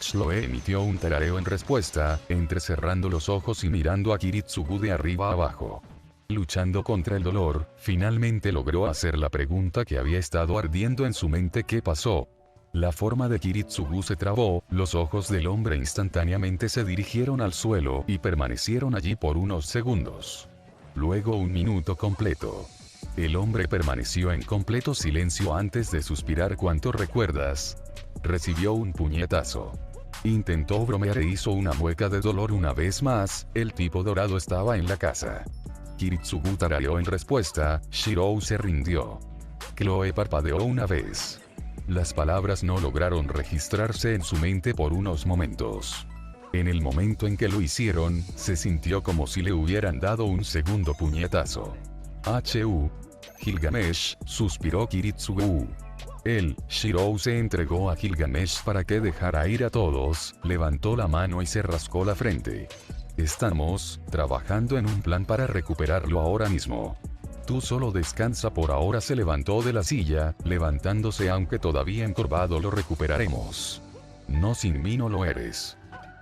Chloe emitió un tarareo en respuesta, entrecerrando los ojos y mirando a Kiritsugu de arriba abajo. Luchando contra el dolor, finalmente logró hacer la pregunta que había estado ardiendo en su mente: ¿qué pasó? La forma de Kiritsugu se trabó, los ojos del hombre instantáneamente se dirigieron al suelo y permanecieron allí por unos segundos. Luego un minuto completo. El hombre permaneció en completo silencio antes de suspirar. ¿Cuánto recuerdas? Recibió un puñetazo. Intentó bromear e hizo una mueca de dolor una vez más. El tipo dorado estaba en la casa. Kiritsugu tarareó en respuesta. Shirou se rindió. Chloe parpadeó una vez. Las palabras no lograron registrarse en su mente por unos momentos. En el momento en que lo hicieron, se sintió como si le hubieran dado un segundo puñetazo. Gilgamesh, suspiró Kiritsugu. Shirou se entregó a Gilgamesh para que dejara ir a todos, levantó la mano y se rascó la frente. Estamos trabajando en un plan para recuperarlo ahora mismo. Tú solo descansa por ahora. Se levantó de la silla, levantándose aunque todavía encorvado. Lo recuperaremos. No, sin mí no lo eres.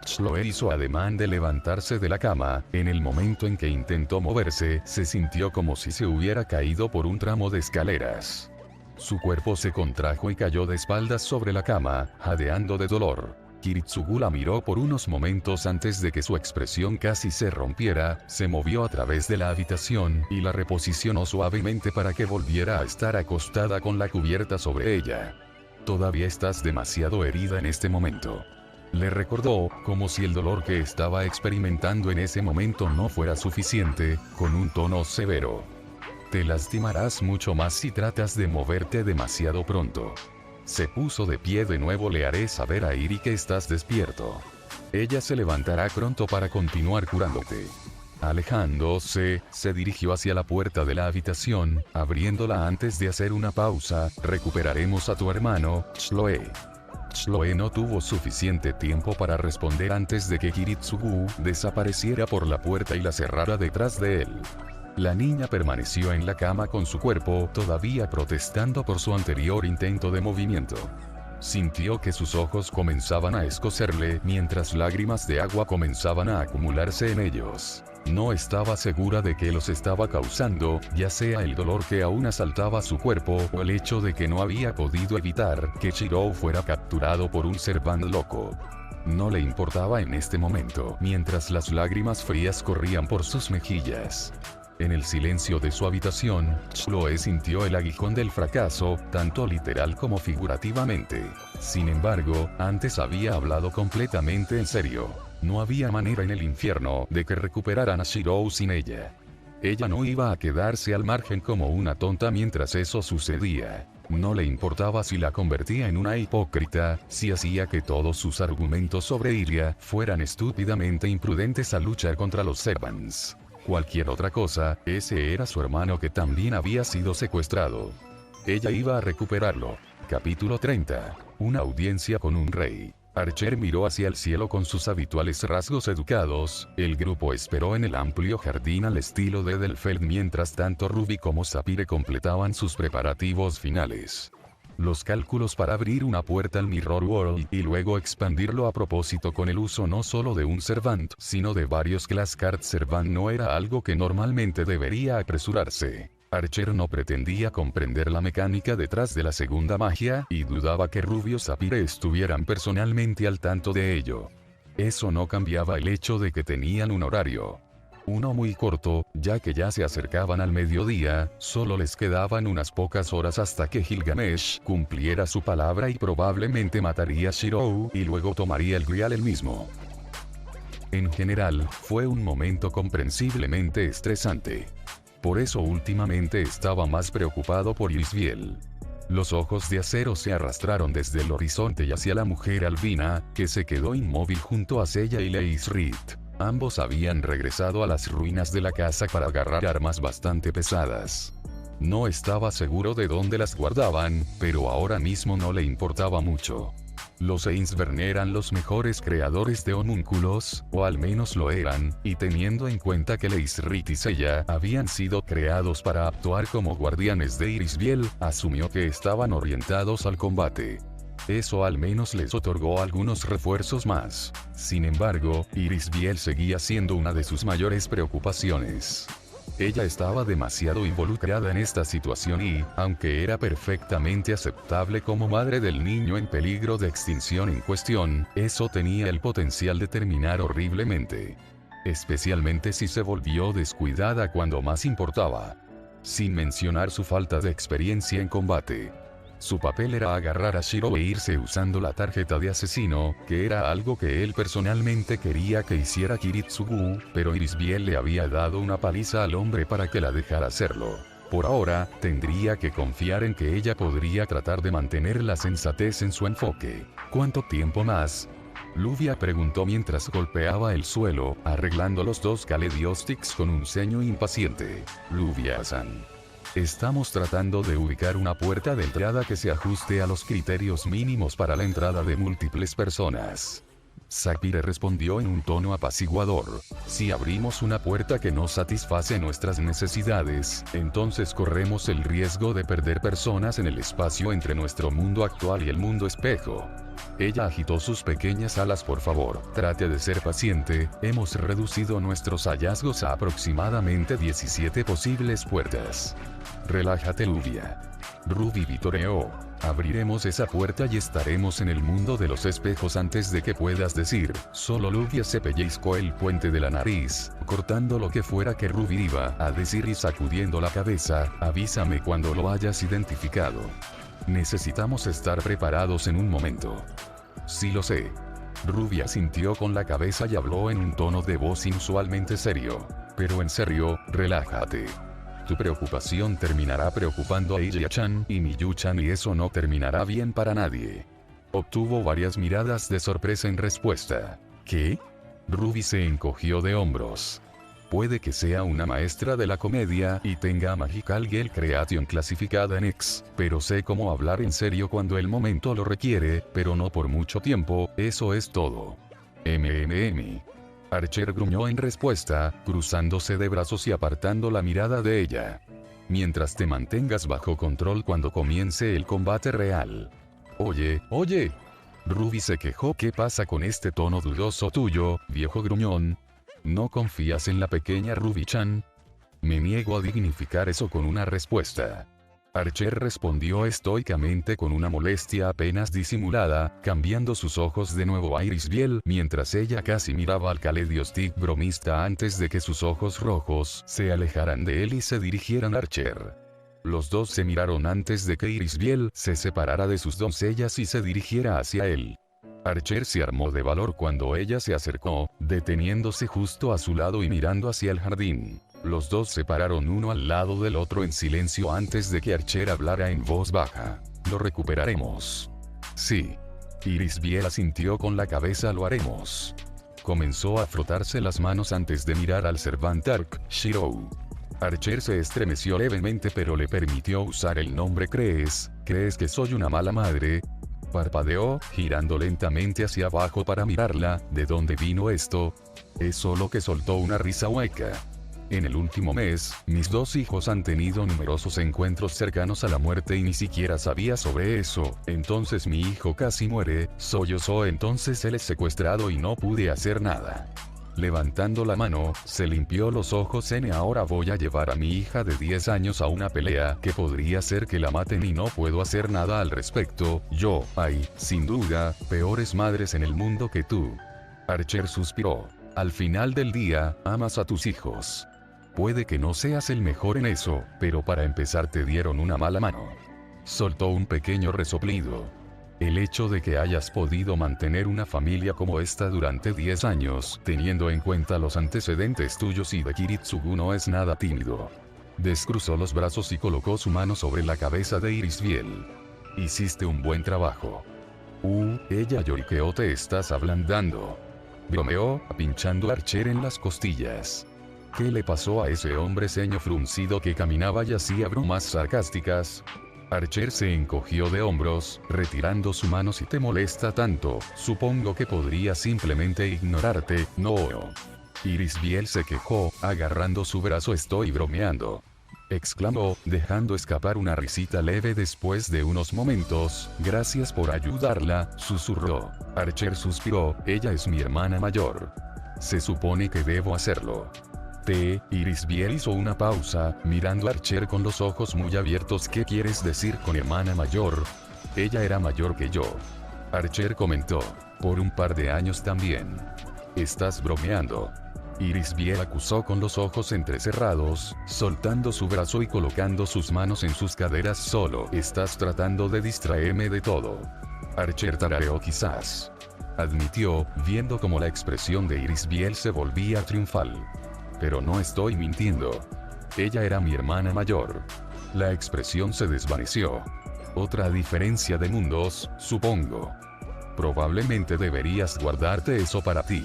Chloe hizo ademán de levantarse de la cama. En el momento en que intentó moverse, se sintió como si se hubiera caído por un tramo de escaleras. Su cuerpo se contrajo y cayó de espaldas sobre la cama, jadeando de dolor. Kiritsugu la miró por unos momentos antes de que su expresión casi se rompiera, se movió a través de la habitación y la reposicionó suavemente para que volviera a estar acostada con la cubierta sobre ella. Todavía estás demasiado herida en este momento. Le recordó, como si el dolor que estaba experimentando en ese momento no fuera suficiente, con un tono severo. Te lastimarás mucho más si tratas de moverte demasiado pronto. Se puso de pie de nuevo. Le haré saber a Iri que estás despierto. Ella se levantará pronto para continuar curándote. Alejándose, se dirigió hacia la puerta de la habitación, abriéndola antes de hacer una pausa. Recuperaremos a tu hermano, Chloe. Chloe no tuvo suficiente tiempo para responder antes de que Kiritsugu desapareciera por la puerta y la cerrara detrás de él. La niña permaneció en la cama con su cuerpo todavía protestando por su anterior intento de movimiento. Sintió que sus ojos comenzaban a escocerle mientras lágrimas de agua comenzaban a acumularse en ellos. No estaba segura de qué los estaba causando, ya sea el dolor que aún asaltaba su cuerpo o el hecho de que no había podido evitar que Shirou fuera capturado por un Servant loco. No le importaba en este momento, mientras las lágrimas frías corrían por sus mejillas. En el silencio de su habitación, Chloe sintió el aguijón del fracaso, tanto literal como figurativamente. Sin embargo, antes había hablado completamente en serio. No había manera en el infierno de que recuperaran a Shirou sin ella. Ella no iba a quedarse al margen como una tonta mientras eso sucedía. No le importaba si la convertía en una hipócrita, si hacía que todos sus argumentos sobre Iria fueran estúpidamente imprudentes al luchar contra los Servants. Cualquier otra cosa, ese era su hermano que también había sido secuestrado. Ella iba a recuperarlo. Capítulo 30. Una audiencia con un rey. Archer miró hacia el cielo con sus habituales rasgos educados. El grupo esperó en el amplio jardín al estilo de Delfeld mientras tanto Ruby como Sapphire completaban sus preparativos finales. Los cálculos para abrir una puerta al Mirror World y luego expandirlo a propósito con el uso no solo de un Servant, sino de varios Class Card Servant no era algo que normalmente debería apresurarse. Archer no pretendía comprender la mecánica detrás de la segunda magia, y dudaba que Ruby o Sapphire estuvieran personalmente al tanto de ello. Eso no cambiaba el hecho de que tenían un horario. Uno muy corto, ya que ya se acercaban al mediodía, solo les quedaban unas pocas horas hasta que Gilgamesh cumpliera su palabra y probablemente mataría a Shirou y luego tomaría el Grial él mismo. En general, fue un momento comprensiblemente estresante. Por eso últimamente estaba más preocupado por Isbiel. Los ojos de acero se arrastraron desde el horizonte y hacia la mujer albina, que se quedó inmóvil junto a Seiya y Leisrit. Ambos habían regresado a las ruinas de la casa para agarrar armas bastante pesadas. No estaba seguro de dónde las guardaban, pero ahora mismo no le importaba mucho. Los Ainsvern eran los mejores creadores de homúnculos, o al menos lo eran, y teniendo en cuenta que Leisrit y Seiya habían sido creados para actuar como guardianes de Irisbiel, asumió que estaban orientados al combate. Eso al menos les otorgó algunos refuerzos más. Sin embargo, Irisbiel seguía siendo una de sus mayores preocupaciones. Ella estaba demasiado involucrada en esta situación y, aunque era perfectamente aceptable como madre del niño en peligro de extinción en cuestión, eso tenía el potencial de terminar horriblemente. Especialmente si se volvió descuidada cuando más importaba. Sin mencionar su falta de experiencia en combate. Su papel era agarrar a Shiro e irse usando la tarjeta de asesino, que era algo que él personalmente quería que hiciera Kiritsugu, pero Irisbiel le había dado una paliza al hombre para que la dejara hacerlo. Por ahora, tendría que confiar en que ella podría tratar de mantener la sensatez en su enfoque. ¿Cuánto tiempo más? Luvia preguntó mientras golpeaba el suelo, arreglando los dos Kaleido-sticks con un ceño impaciente. Luvia-san. Estamos tratando de ubicar una puerta de entrada que se ajuste a los criterios mínimos para la entrada de múltiples personas. Sapphire respondió en un tono apaciguador. Si abrimos una puerta que no satisface nuestras necesidades, entonces corremos el riesgo de perder personas en el espacio entre nuestro mundo actual y el mundo espejo. Ella agitó sus pequeñas alas. Por favor, trate de ser paciente, hemos reducido nuestros hallazgos a aproximadamente 17 posibles puertas. Relájate, Luvia. Ruby vitoreó. Abriremos esa puerta y estaremos en el mundo de los espejos antes de que puedas decir. Solo Luvia se pellizcó el puente de la nariz, cortando lo que fuera que Ruby iba a decir y sacudiendo la cabeza. Avísame cuando lo hayas identificado. Necesitamos estar preparados en un momento. Sí lo sé. Ruby asintió con la cabeza y habló en un tono de voz inusualmente serio. Pero en serio, relájate. Tu preocupación terminará preocupando a Iya-chan y Miyu-chan y eso no terminará bien para nadie. Obtuvo varias miradas de sorpresa en respuesta. ¿Qué? Ruby se encogió de hombros. Puede que sea una maestra de la comedia y tenga Magical Girl Creation clasificada en X, pero sé cómo hablar en serio cuando el momento lo requiere, pero no por mucho tiempo, eso es todo. Archer gruñó en respuesta, cruzándose de brazos y apartando la mirada de ella. Mientras te mantengas bajo control cuando comience el combate real. Oye. Ruby se quejó. ¿Qué pasa con este tono dudoso tuyo, viejo gruñón? ¿No confías en la pequeña Ruby-chan? Me niego a dignificar eso con una respuesta. Archer respondió estoicamente con una molestia apenas disimulada, cambiando sus ojos de nuevo a Irisbiel mientras ella casi miraba al Kaleido-stick bromista antes de que sus ojos rojos se alejaran de él y se dirigieran a Archer. Los dos se miraron antes de que Irisbiel se separara de sus doncellas y se dirigiera hacia él. Archer se armó de valor cuando ella se acercó, deteniéndose justo a su lado y mirando hacia el jardín. Los dos se pararon uno al lado del otro en silencio antes de que Archer hablara en voz baja. Lo recuperaremos. Sí. Irisbiel asintió con la cabeza. Lo haremos. Comenzó a frotarse las manos antes de mirar al Servantark, Shiro. Archer se estremeció levemente pero le permitió usar el nombre. ¿Crees que soy una mala madre? Parpadeó, girando lentamente hacia abajo para mirarla. ¿De dónde vino esto? Es solo que soltó una risa hueca. En el último mes, mis dos hijos han tenido numerosos encuentros cercanos a la muerte y ni siquiera sabía sobre eso. Entonces mi hijo casi muere, sollozó. Entonces él es secuestrado y no pude hacer nada. Levantando la mano, se limpió los ojos. Ahora voy a llevar a mi hija de 10 años a una pelea que podría ser que la maten y no puedo hacer nada al respecto. Hay, sin duda, peores madres en el mundo que tú. Archer suspiró. Al final del día, amas a tus hijos. Puede que no seas el mejor en eso, pero para empezar te dieron una mala mano. Soltó un pequeño resoplido. El hecho de que hayas podido mantener una familia como esta durante 10 años, teniendo en cuenta los antecedentes tuyos y de Kiritsugu, no es nada tímido. Descruzó los brazos y colocó su mano sobre la cabeza de Irisbiel. Hiciste un buen trabajo. Ella lloriqueó. Te estás ablandando. bromeó, pinchando a Archer en las costillas. ¿Qué le pasó a ese hombre ceño fruncido que caminaba y hacía bromas sarcásticas? Archer se encogió de hombros, retirando su mano. Si te molesta tanto, supongo que podría simplemente ignorarte, ¿no? Irisbiel se quejó, agarrando su brazo. Estoy bromeando, exclamó, dejando escapar una risita leve. Después de unos momentos, gracias por ayudarla, susurró. Archer suspiró, ella es mi hermana mayor. Se supone que debo hacerlo. Irisbiel hizo una pausa, mirando a Archer con los ojos muy abiertos. ¿Qué quieres decir con hermana mayor? Ella era mayor que yo. Archer comentó. Por un par de años también. Estás bromeando. Irisbiel acusó con los ojos entrecerrados, soltando su brazo y colocando sus manos en sus caderas. Solo estás tratando de distraerme de todo. Archer tarareó. Quizás, admitió, viendo cómo la expresión de Irisbiel se volvía triunfal. Pero no estoy mintiendo. Ella era mi hermana mayor. La expresión se desvaneció. Otra diferencia de mundos, supongo. Probablemente deberías guardarte eso para ti.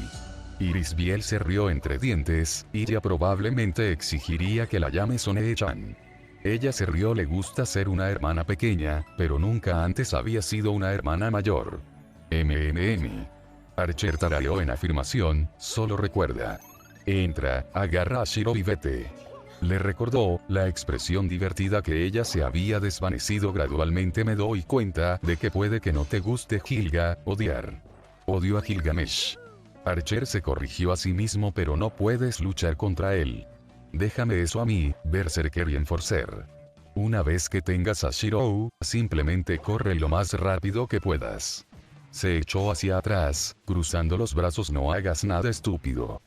Irisbiel se rió entre dientes, y ella probablemente exigiría que la llame Sonee-chan. Ella se rió. Le gusta ser una hermana pequeña, pero nunca antes había sido una hermana mayor. Archer tarareó en afirmación. Solo recuerda. Entra, agarra a Shiro y vete. Le recordó, la expresión divertida que ella se había desvanecido gradualmente. Me doy cuenta de que puede que no te guste odiar. Odio a Gilgamesh. Archer se corrigió a sí mismo. Pero no puedes luchar contra él. Déjame eso a mí, Berserker y Enforcer. Una vez que tengas a Shiro, simplemente corre lo más rápido que puedas. Se echó hacia atrás, cruzando los brazos. No hagas nada estúpido.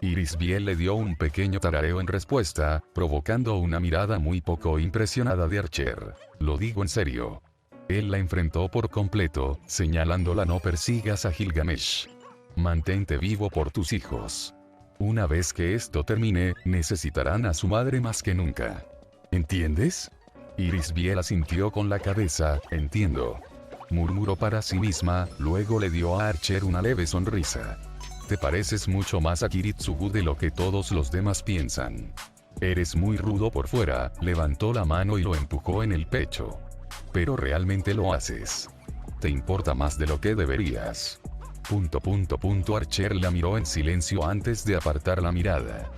Irisbiel le dio un pequeño tarareo en respuesta, provocando una mirada muy poco impresionada de Archer. Lo digo en serio. Él la enfrentó por completo, señalándola. No persigas a Gilgamesh. Mantente vivo por tus hijos. Una vez que esto termine, necesitarán a su madre más que nunca. ¿Entiendes? Irisbiel asintió con la cabeza. Entiendo. Murmuró para sí misma, luego le dio a Archer una leve sonrisa. Te pareces mucho más a Kiritsugu de lo que todos los demás piensan. Eres muy rudo por fuera. Levantó la mano y lo empujó en el pecho. Pero realmente lo haces. Te importa más de lo que deberías. Archer la miró en silencio antes de apartar la mirada.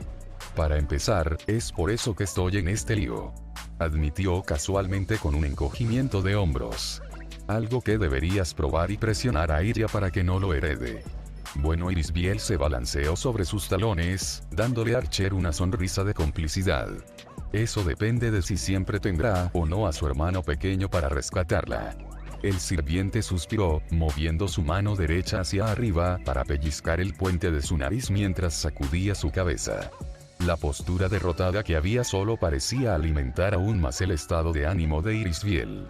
Para empezar, es por eso que estoy en este lío. Admitió casualmente con un encogimiento de hombros. Algo que deberías probar y presionar a Iria para que no lo herede. Bueno, Irisbiel se balanceó sobre sus talones, dándole a Archer una sonrisa de complicidad. Eso depende de si siempre tendrá o no a su hermano pequeño para rescatarla. El sirviente suspiró, moviendo su mano derecha hacia arriba para pellizcar el puente de su nariz mientras sacudía su cabeza. La postura derrotada que había solo parecía alimentar aún más el estado de ánimo de Irisbiel.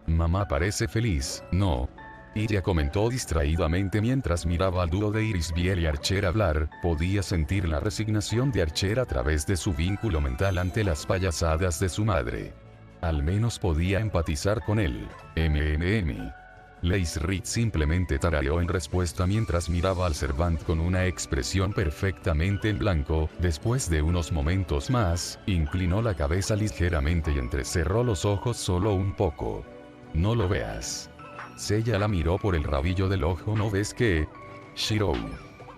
Mamá parece feliz, ¿no? Iria comentó distraídamente mientras miraba al dúo de Irisbiel y Archer hablar. Podía sentir la resignación de Archer a través de su vínculo mental ante las payasadas de su madre. Al menos podía empatizar con él. Leis Reed simplemente tarareó en respuesta mientras miraba al Servant con una expresión perfectamente en blanco. Después de unos momentos más, inclinó la cabeza ligeramente y entrecerró los ojos solo un poco. No lo veas. Seiya la miró por el rabillo del ojo. ¿No ves que? Shiro.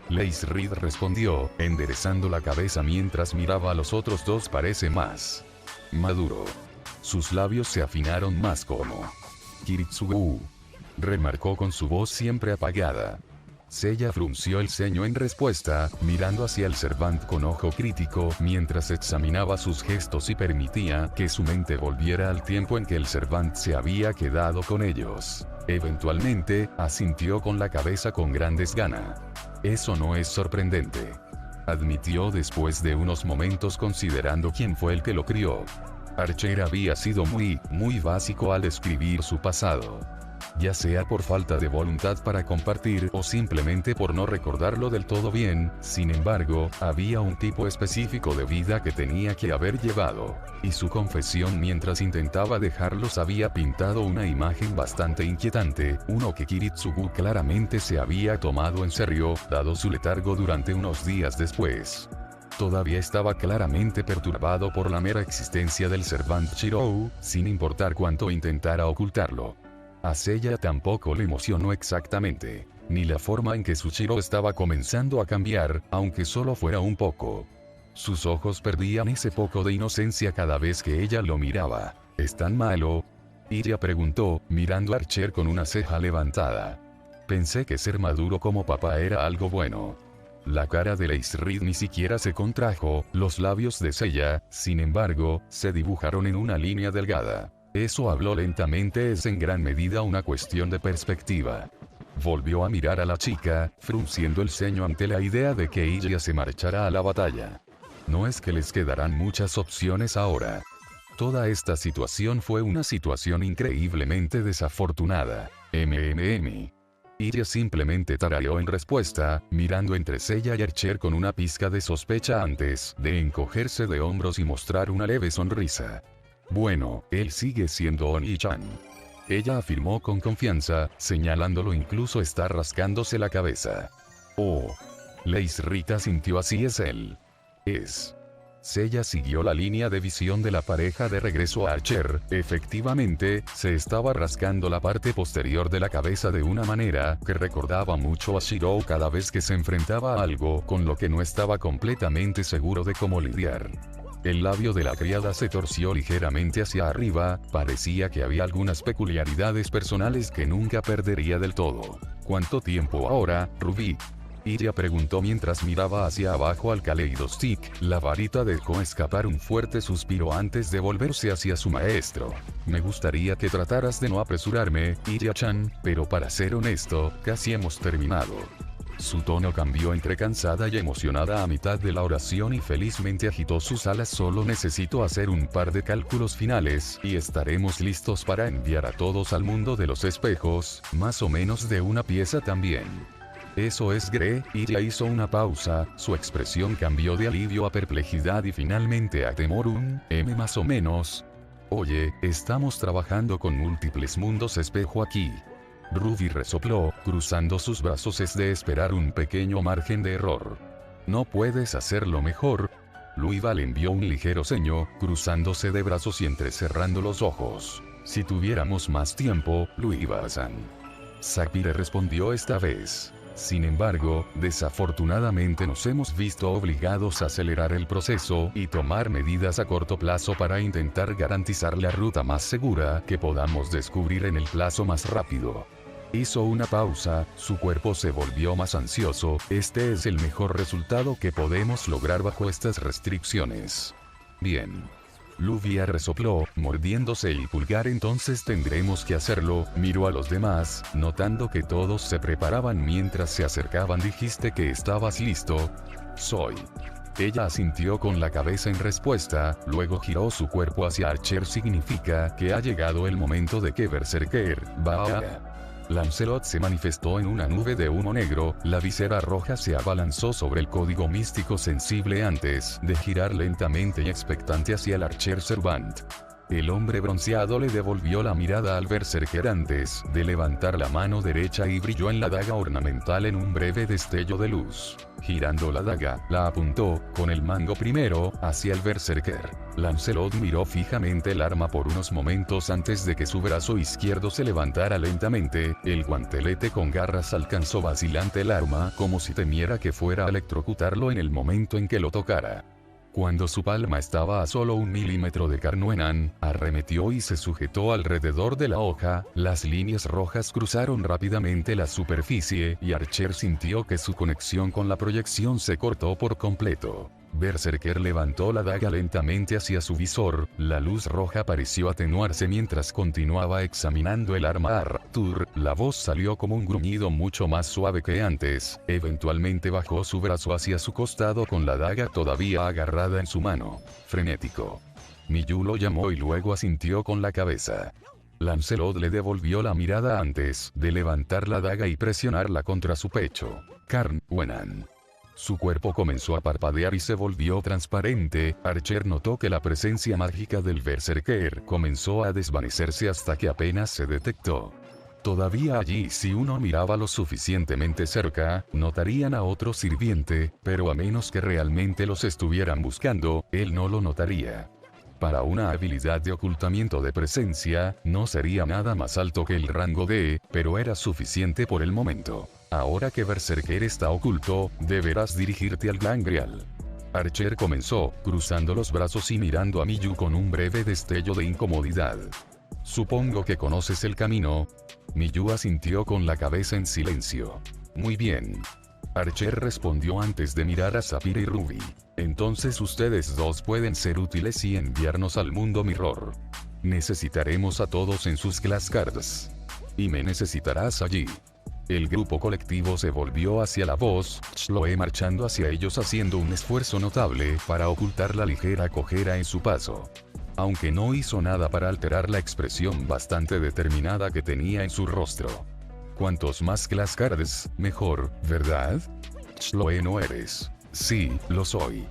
Leis Reed respondió, enderezando la cabeza mientras miraba a los otros dos. Parece más maduro. Sus labios se afinaron más como Kiritsugu. Remarcó con su voz siempre apagada. Seiya frunció el ceño en respuesta, mirando hacia el Servant con ojo crítico mientras examinaba sus gestos y permitía que su mente volviera al tiempo en que el Servant se había quedado con ellos. Eventualmente, asintió con la cabeza con gran desgana. Eso no es sorprendente. Admitió después de unos momentos considerando quién fue el que lo crió. Archer había sido muy básico al escribir su pasado. ya sea por falta de voluntad para compartir o simplemente por no recordarlo del todo bien. Sin embargo, había un tipo específico de vida que tenía que haber llevado, y su confesión mientras intentaba dejarlos había pintado una imagen bastante inquietante, uno que Kiritsugu claramente se había tomado en serio, dado su letargo durante unos días después. Todavía estaba claramente perturbado por la mera existencia del Servant Shirou, sin importar cuánto intentara ocultarlo. A Seiya tampoco le emocionó exactamente, ni la forma en que su Shirou estaba comenzando a cambiar, aunque solo fuera un poco. Sus ojos perdían ese poco de inocencia cada vez que ella lo miraba. ¿Es tan malo?, Ella preguntó, mirando a Archer con una ceja levantada. Pensé que ser maduro como papá era algo bueno. La cara de Leisrid ni siquiera se contrajo, los labios de Seiya, sin embargo, se dibujaron en una línea delgada. Eso habló lentamente, es en gran medida una cuestión de perspectiva. Volvió a mirar a la chica, frunciendo el ceño ante la idea de que ella se marchará a la batalla. No es que les quedarán muchas opciones ahora. Toda esta situación fue una situación increíblemente desafortunada. Ella simplemente tarareó en respuesta, mirando entre Seiya y Archer con una pizca de sospecha antes de encogerse de hombros y mostrar una leve sonrisa. Bueno, él sigue siendo Oni-chan. Ella afirmó con confianza, señalándolo, incluso está rascándose la cabeza. Oh. Leisrita sintió, así es él. Es. Seiya siguió la línea de visión de la pareja de regreso a Archer. Efectivamente, se estaba rascando la parte posterior de la cabeza de una manera que recordaba mucho a Shirou cada vez que se enfrentaba a algo con lo que no estaba completamente seguro de cómo lidiar. El labio de la criada se torció ligeramente hacia arriba, parecía que había algunas peculiaridades personales que nunca perdería del todo. ¿Cuánto tiempo ahora, Ruby?, Ella preguntó mientras miraba hacia abajo al Kaleidostic. La varita dejó escapar un fuerte suspiro antes de volverse hacia su maestro. Me gustaría que trataras de no apresurarme, Illa-chan, pero para ser honesto, casi hemos terminado. Su tono cambió entre cansada y emocionada a mitad de la oración y felizmente agitó sus alas. Solo necesito hacer un par de cálculos finales, y estaremos listos para enviar a todos al mundo de los espejos, más o menos de una pieza también. Eso es Gre. Ella hizo una pausa, su expresión cambió de alivio a perplejidad y finalmente a temor. Más o menos. Oye, estamos trabajando con múltiples mundos espejo aquí. Ruby resopló, cruzando sus brazos. Es de esperar un pequeño margen de error. ¿No puedes hacerlo mejor? Luiva le envió un ligero ceño, cruzándose de brazos y entrecerrando los ojos. Si tuviéramos más tiempo, Luiva-san. Sapphire respondió esta vez. Sin embargo, desafortunadamente nos hemos visto obligados a acelerar el proceso y tomar medidas a corto plazo para intentar garantizar la ruta más segura que podamos descubrir en el plazo más rápido. Hizo una pausa, su cuerpo se volvió más ansioso. Este es el mejor resultado que podemos lograr bajo estas restricciones. Bien. Luvia resopló, mordiéndose el pulgar. Entonces tendremos que hacerlo. Miró a los demás, notando que todos se preparaban mientras se acercaban. Dijiste que estabas listo. Soy. Ella asintió con la cabeza en respuesta, luego giró su cuerpo hacia Archer. Significa que ha llegado el momento de que Berserker va. Lancelot se manifestó en una nube de humo negro, la visera roja se abalanzó sobre el código místico sensible antes de girar lentamente y expectante hacia el Archer Servant. El hombre bronceado le devolvió la mirada al Berserker antes de levantar la mano derecha y brilló en la daga ornamental en un breve destello de luz. Girando la daga, la apuntó, con el mango primero, hacia el Berserker. Lancelot miró fijamente el arma por unos momentos antes de que su brazo izquierdo se levantara lentamente. El guantelete con garras alcanzó vacilante el arma, como si temiera que fuera a electrocutarlo en el momento en que lo tocara. Cuando su palma estaba a solo 1 milímetro de Carnuenan, arremetió y se sujetó alrededor de la hoja. Las líneas rojas cruzaron rápidamente la superficie y Archer sintió que su conexión con la proyección se cortó por completo. Berserker levantó la daga lentamente hacia su visor, la luz roja pareció atenuarse mientras continuaba examinando el arma. Arthur, la voz salió como un gruñido mucho más suave que antes, eventualmente bajó su brazo hacia su costado con la daga todavía agarrada en su mano. Frenético. Miyu lo llamó y luego asintió con la cabeza. Lancelot le devolvió la mirada antes de levantar la daga y presionarla contra su pecho. Carnwenan. Su cuerpo comenzó a parpadear y se volvió transparente. Archer notó que la presencia mágica del Berserker comenzó a desvanecerse hasta que apenas se detectó. Todavía allí, si uno miraba lo suficientemente cerca, notarían a otro sirviente, pero a menos que realmente los estuvieran buscando, él no lo notaría. Para una habilidad de ocultamiento de presencia, no sería nada más alto que el rango D, pero era suficiente por el momento. Ahora que Berserker está oculto, deberás dirigirte al Gran Grial. Archer comenzó, cruzando los brazos y mirando a Miyu con un breve destello de incomodidad. Supongo que conoces el camino. Miyu asintió con la cabeza en silencio. Muy bien. Archer respondió antes de mirar a Sapphire y Ruby. Entonces ustedes dos pueden ser útiles y enviarnos al mundo Mirror. Necesitaremos a todos en sus class cards. Y me necesitarás allí. El grupo colectivo se volvió hacia la voz, Chloe marchando hacia ellos haciendo un esfuerzo notable para ocultar la ligera cojera en su paso. Aunque no hizo nada para alterar la expresión bastante determinada que tenía en su rostro. Cuantos más class cards, mejor, ¿verdad? Chloe no eres. Sí, lo soy.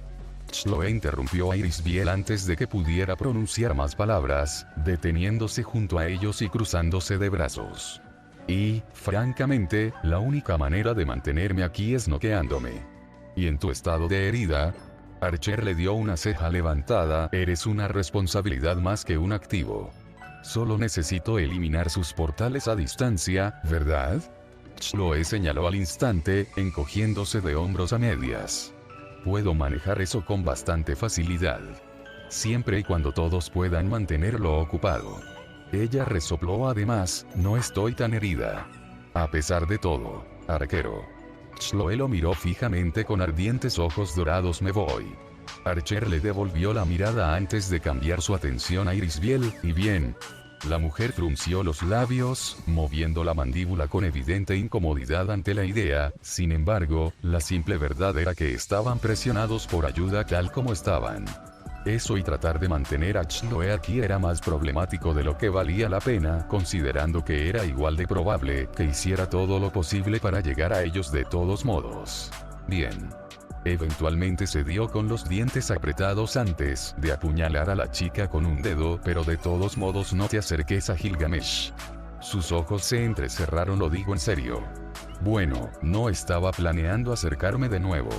Chloe interrumpió a Irisbiel antes de que pudiera pronunciar más palabras, deteniéndose junto a ellos y cruzándose de brazos. Y, francamente, la única manera de mantenerme aquí es noqueándome. ¿Y en tu estado de herida? Archer le dio una ceja levantada. Eres una responsabilidad más que un activo. Solo necesito eliminar sus portales a distancia, ¿verdad? Chloe señaló al instante, encogiéndose de hombros a medias. Puedo manejar eso con bastante facilidad. Siempre y cuando todos puedan mantenerlo ocupado. Ella resopló además, no estoy tan herida. A pesar de todo, arquero. Chloe lo miró fijamente con ardientes ojos dorados. Me voy. Archer le devolvió la mirada antes de cambiar su atención a Irisbiel, y bien. La mujer frunció los labios, moviendo la mandíbula con evidente incomodidad ante la idea. Sin embargo, la simple verdad era que estaban presionados por ayuda tal como estaban. Eso y tratar de mantener a Chloe aquí era más problemático de lo que valía la pena, considerando que era igual de probable que hiciera todo lo posible para llegar a ellos de todos modos. Bien. Eventualmente cedió con los dientes apretados antes de apuñalar a la chica con un dedo, pero de todos modos no te acerques a Gilgamesh. Sus ojos se entrecerraron, lo digo en serio. Bueno, no estaba planeando acercarme de nuevo.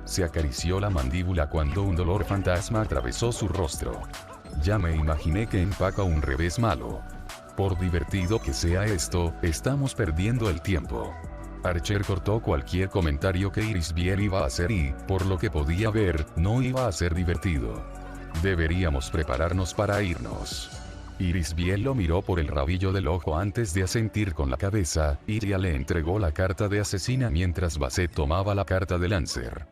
Se acarició la mandíbula cuando un dolor fantasma atravesó su rostro. Ya me imaginé que empaca un revés malo. Por divertido que sea esto, estamos perdiendo el tiempo. Archer cortó cualquier comentario que Irisbiel iba a hacer y, por lo que podía ver, no iba a ser divertido. Deberíamos prepararnos para irnos. Irisbiel lo miró por el rabillo del ojo antes de asentir con la cabeza. Iria le entregó la carta de asesina mientras Basset tomaba la carta de Lancer.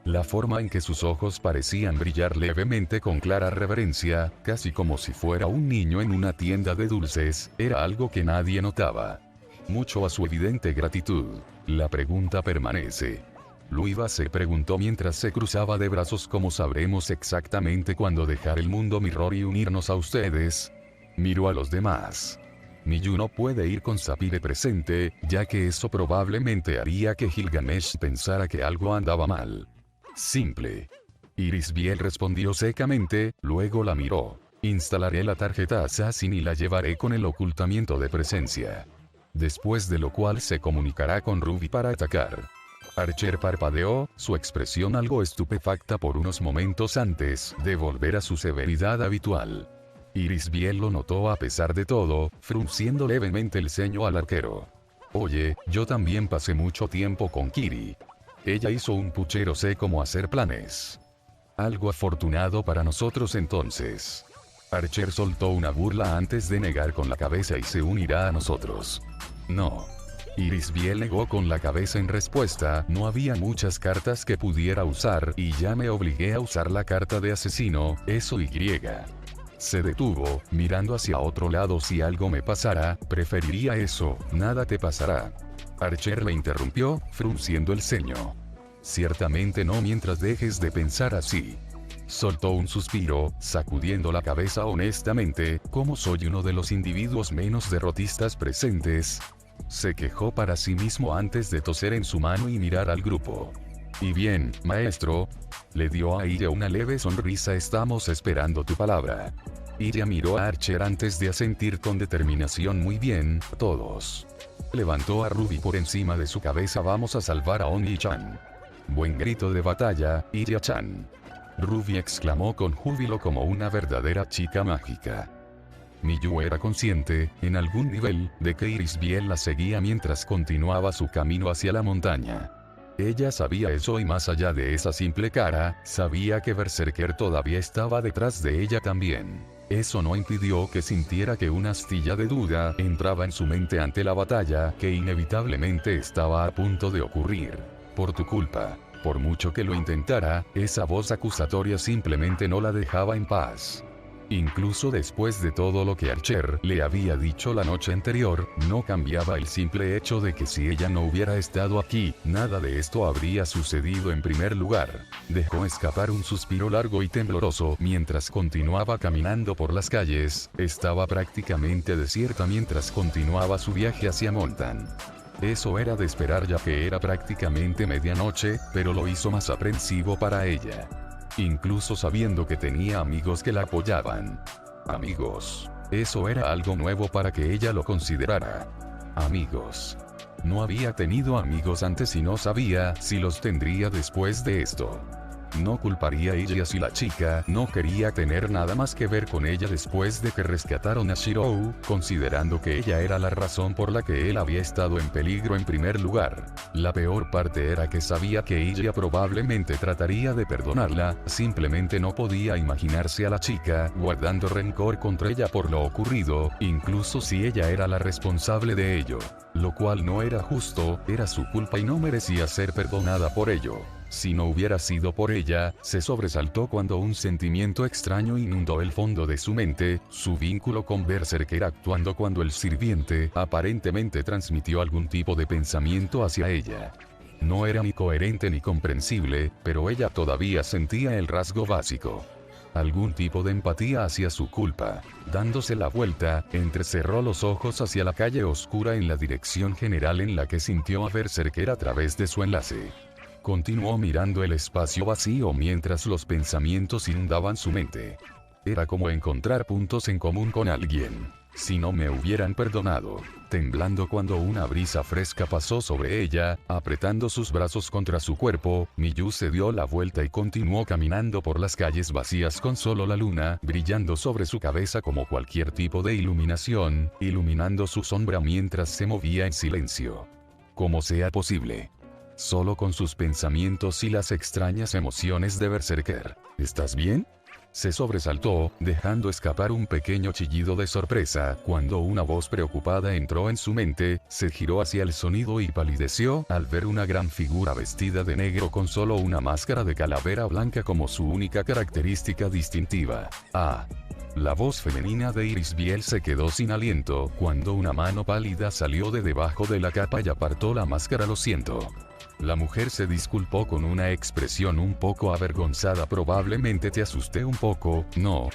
La forma en que sus ojos parecían brillar levemente con clara reverencia, casi como si fuera un niño en una tienda de dulces, era algo que nadie notaba. Mucho a su evidente gratitud. La pregunta permanece. Luiva se preguntó mientras se cruzaba de brazos. ¿Cómo sabremos exactamente cuándo dejar el mundo Mirror y unirnos a ustedes? Miró a los demás. Miyu no puede ir con Sapphire presente, ya que eso probablemente haría que Gilgamesh pensara que algo andaba mal. Simple. Irisbiel respondió secamente, luego la miró. Instalaré la tarjeta Assassin y la llevaré con el ocultamiento de presencia. Después de lo cual se comunicará con Ruby para atacar. Archer parpadeó, su expresión algo estupefacta por unos momentos antes de volver a su severidad habitual. Irisbiel lo notó a pesar de todo, frunciendo levemente el ceño al arquero. Oye, yo también pasé mucho tiempo con Kiri. Ella hizo un puchero, sé cómo hacer planes. Algo afortunado para nosotros entonces. Archer soltó una burla antes de negar con la cabeza y se unirá a nosotros. No. Irisbiel negó con la cabeza en respuesta. No había muchas cartas que pudiera usar y ya me obligué a usar la carta de asesino, eso y. Se detuvo, mirando hacia otro lado. Si algo me pasara, preferiría eso, nada te pasará. Archer le interrumpió, frunciendo el ceño. Ciertamente no mientras dejes de pensar así. Soltó un suspiro, sacudiendo la cabeza honestamente, como soy uno de los individuos menos derrotistas presentes. Se quejó para sí mismo antes de toser en su mano y mirar al grupo. Y bien, maestro. Le dio a Ilya una leve sonrisa. Estamos esperando tu palabra. Ilya miró a Archer antes de asentir con determinación. Muy bien, todos. Levantó a Ruby por encima de su cabeza. Vamos a salvar a Oni-chan. Buen grito de batalla, Ilya-chan. Ruby exclamó con júbilo como una verdadera chica mágica. Miyu era consciente, en algún nivel, de que Iris Biel la seguía mientras continuaba su camino hacia la montaña. Ella sabía eso y más allá de esa simple cara, sabía que Berserker todavía estaba detrás de ella también. Eso no impidió que sintiera que una astilla de duda entraba en su mente ante la batalla que inevitablemente estaba a punto de ocurrir. Por tu culpa. Por mucho que lo intentara, esa voz acusatoria simplemente no la dejaba en paz. Incluso después de todo lo que Archer le había dicho la noche anterior, no cambiaba el simple hecho de que si ella no hubiera estado aquí, nada de esto habría sucedido en primer lugar. Dejó escapar un suspiro largo y tembloroso mientras continuaba caminando por las calles. Estaba prácticamente desierta mientras continuaba su viaje hacia Montan. Eso era de esperar ya que era prácticamente medianoche, pero lo hizo más aprensivo para ella. Incluso sabiendo que tenía amigos que la apoyaban. Amigos. Eso era algo nuevo para que ella lo considerara. Amigos. No había tenido amigos antes y no sabía si los tendría después de esto. No culparía a ella si la chica no quería tener nada más que ver con ella después de que rescataron a Shirou, considerando que ella era la razón por la que él había estado en peligro en primer lugar. La peor parte era que sabía que ella probablemente trataría de perdonarla, simplemente no podía imaginarse a la chica guardando rencor contra ella por lo ocurrido, incluso si ella era la responsable de ello. Lo cual no era justo, era su culpa y no merecía ser perdonada por ello. Si no hubiera sido por ella, se sobresaltó cuando un sentimiento extraño inundó el fondo de su mente, su vínculo con Berserker actuando cuando el sirviente aparentemente transmitió algún tipo de pensamiento hacia ella. No era ni coherente ni comprensible, pero ella todavía sentía el rasgo básico. Algún tipo de empatía hacia su culpa. Dándose la vuelta, entrecerró los ojos hacia la calle oscura en la dirección general en la que sintió a Berserker a través de su enlace. Continuó mirando el espacio vacío mientras los pensamientos inundaban su mente. Era como encontrar puntos en común con alguien. Si no me hubieran perdonado. Temblando cuando una brisa fresca pasó sobre ella, apretando sus brazos contra su cuerpo, Miyu se dio la vuelta y continuó caminando por las calles vacías con solo la luna brillando sobre su cabeza como cualquier tipo de iluminación, iluminando su sombra mientras se movía en silencio. Como sea posible. Solo con sus pensamientos y las extrañas emociones de Berserker. ¿Estás bien? Se sobresaltó, dejando escapar un pequeño chillido de sorpresa, cuando una voz preocupada entró en su mente, se giró hacia el sonido y palideció al ver una gran figura vestida de negro con solo una máscara de calavera blanca como su única característica distintiva. Ah. La voz femenina de Iris Biel se quedó sin aliento, cuando una mano pálida salió de debajo de la capa y apartó la máscara. Lo siento. La mujer se disculpó con una expresión un poco avergonzada. Probablemente te asusté un poco, ¿no?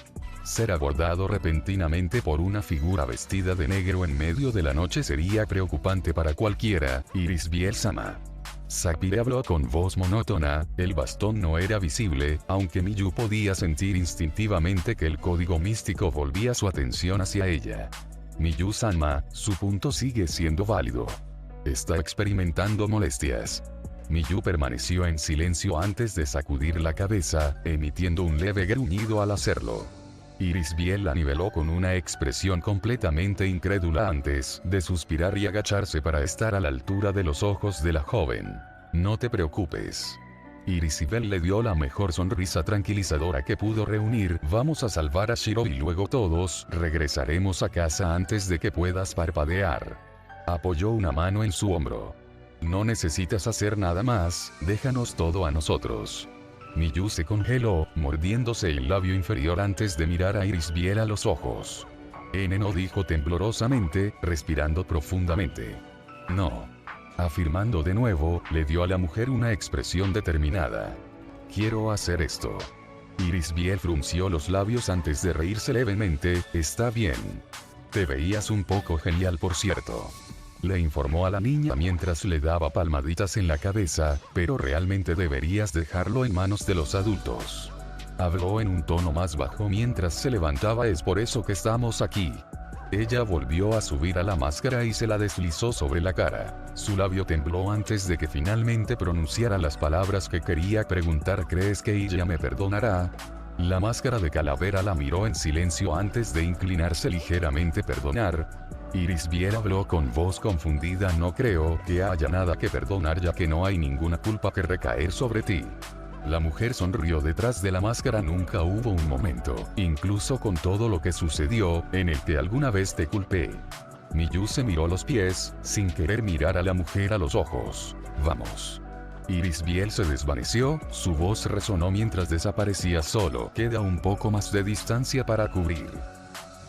Ser abordado repentinamente por una figura vestida de negro en medio de la noche sería preocupante para cualquiera, Iris Biel-sama. Sapphire habló con voz monótona, el bastón no era visible, aunque Miyu podía sentir instintivamente que el código místico volvía su atención hacia ella. Miyu-sama, su punto sigue siendo válido. Está experimentando molestias. Miyu permaneció en silencio antes de sacudir la cabeza, emitiendo un leve gruñido al hacerlo. Iris Biel la niveló con una expresión completamente incrédula antes de suspirar y agacharse para estar a la altura de los ojos de la joven. No te preocupes. Iris Biel le dio la mejor sonrisa tranquilizadora que pudo reunir. Vamos a salvar a Shiro y luego todos regresaremos a casa antes de que puedas parpadear. Apoyó una mano en su hombro. No necesitas hacer nada más, déjanos todo a nosotros. Miyu se congeló, mordiéndose el labio inferior antes de mirar a Iris Biel a los ojos. No dijo temblorosamente, respirando profundamente. No. Afirmando de nuevo, le dio a la mujer una expresión determinada. Quiero hacer esto. Irisbiel frunció los labios antes de reírse levemente. Está bien. Te veías un poco genial, por cierto. Le informó a la niña mientras le daba palmaditas en la cabeza, pero realmente deberías dejarlo en manos de los adultos. Habló en un tono más bajo mientras se levantaba. Es por eso que estamos aquí. Ella volvió a subir a la máscara y se la deslizó sobre la cara. Su labio tembló antes de que finalmente pronunciara las palabras que quería preguntar. ¿Crees que ella me perdonará? La máscara de calavera la miró en silencio antes de inclinarse ligeramente. ¿Perdonar? Irisbiel habló con voz confundida. No creo que haya nada que perdonar, ya que no hay ninguna culpa que recaer sobre ti. La mujer sonrió. Detrás de la máscara nunca hubo un momento, incluso con todo lo que sucedió, en el que alguna vez te culpé. Miyu se miró los pies, sin querer mirar a la mujer a los ojos. Vamos. Irisbiel se desvaneció, su voz resonó mientras desaparecía. Solo queda un poco más de distancia para cubrir.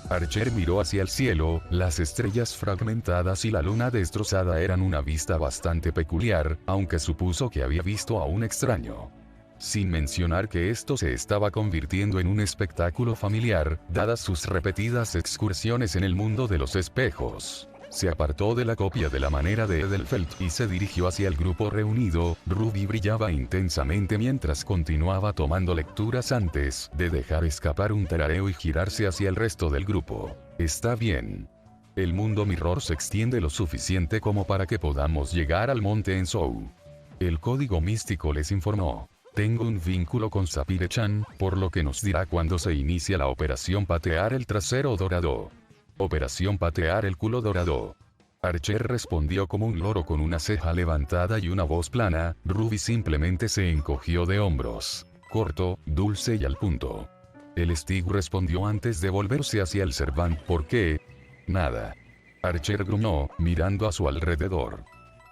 Archer miró hacia el cielo. Las estrellas fragmentadas y la luna destrozada eran una vista bastante peculiar, aunque supuso que había visto a un extraño. Sin mencionar que esto se estaba convirtiendo en un espectáculo familiar, dadas sus repetidas excursiones en el mundo de los espejos. Se apartó de la copia de la manera de Edelfelt y se dirigió hacia el grupo reunido. Ruby brillaba intensamente mientras continuaba tomando lecturas antes de dejar escapar un tarareo y girarse hacia el resto del grupo. Está bien. El mundo Mirror se extiende lo suficiente como para que podamos llegar al monte Enzou. El código místico les informó. Tengo un vínculo con Sapire-chan, por lo que nos dirá cuando se inicia la operación patear el trasero dorado. Operación patear el culo dorado. Archer respondió como un loro con una ceja levantada y una voz plana. Ruby simplemente se encogió de hombros. Corto, dulce y al punto. El Stig respondió antes de volverse hacia el Servant. ¿Por qué? Nada. Archer gruñó, mirando a su alrededor.